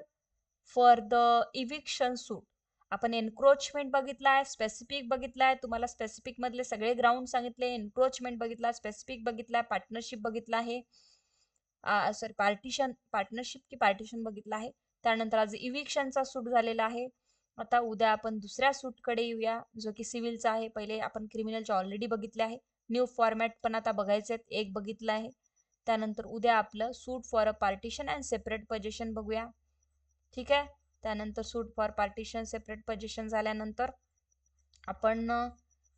for the eviction suit. आपण एन्क्रोचमेंट बघितलाय, स्पेसिफिक बघितलाय, तुम्हाला स्पेसिफिक मधले सगळे ग्राउंड सांगितले, एन्क्रोचमेंट बघितला, स्पेसिफिक बघितलाय, पार्टनरशिप बघितला आहे, सॉरी पार्टनरशिप की पार्टिशन बघितला आहे. त्यानंतर आज इव्हिक्शनचा सूट झालेला आहे. आता उद्या आपण दुसऱ्या सूटकडे येऊया, जो की सिव्हिलचा आहे. पहिले आपण क्रिमिनलचे ऑलरेडी बघितले आहे, न्यू फॉर्मॅट पण आता बघायचे आहेत, एक बघितलं आहे. त्यानंतर उद्या आपलं suit for a partition and separate possession बघूया. ठीक आहे, त्यानंतर suit for partition separate possession झाल्यानंतर आपण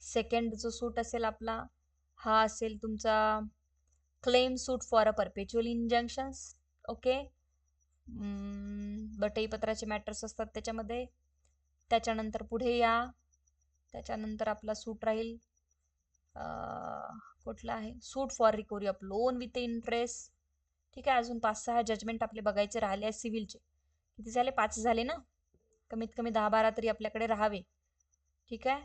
सेकंड जो सूट असेल आपला, हा असेल तुमचा claim suit for a perpetual injunctions. Okay, बटईपत्राचे मॅटर्स असतात त्याच्यामध्ये. त्याच्यानंतर पुढे या, त्याच्यानंतर आपला सूट राहील कुठला आहे, suit for recovery of loan with interest. ठीक आहे, अजून 5-6 जजमेंट आपले बघायचे राहिले आहेत सिव्हिलचे. किती झाले? 5 झाले ना, कमीत कमी 10-12 तरी आपल्याकडे राहावे. ठीक आहे,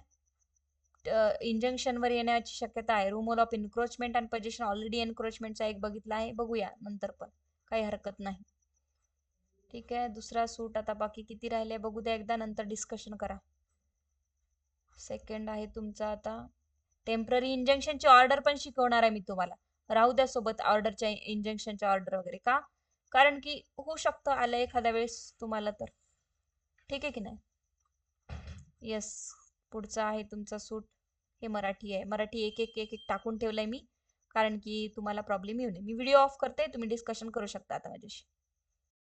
इंजंक्शनवर येण्याची शक्यता आहे. Rumour of encroachment and possession, already एन्क्रोचमेंटचा एक बघितला आहे, बघूया नंतर पण, काही हरकत नाही. ठीक आहे, दुसरा सूट आता बाकी किती राहिले बघू द्या एकदा, नंतर डिस्कशन करा. सेकंड आहे तुमचा आता टेम्पररी इंजंक्शनची ऑर्डर पण शिकवणार आहे मी तुम्हाला. राहू द्या सोबत ऑर्डरच्या इंजंक्शनच्या ऑर्डर वगैरे. का? कारण की होऊ शकतं आलं एखाद्या वेळेस तुम्हाला तर. ठीक आहे की नाही? येस. पुढचा आहे तुमचा सूट. हे मराठी आहे. मराठी एक एक एक एक टाकून ठेवलंय मी. कारण की तुम्हाला प्रॉब्लेम येऊ नये. मी व्हिडिओ ऑफ करते. तुम्ही डिस्कशन करू शकता आता माझ्याशी.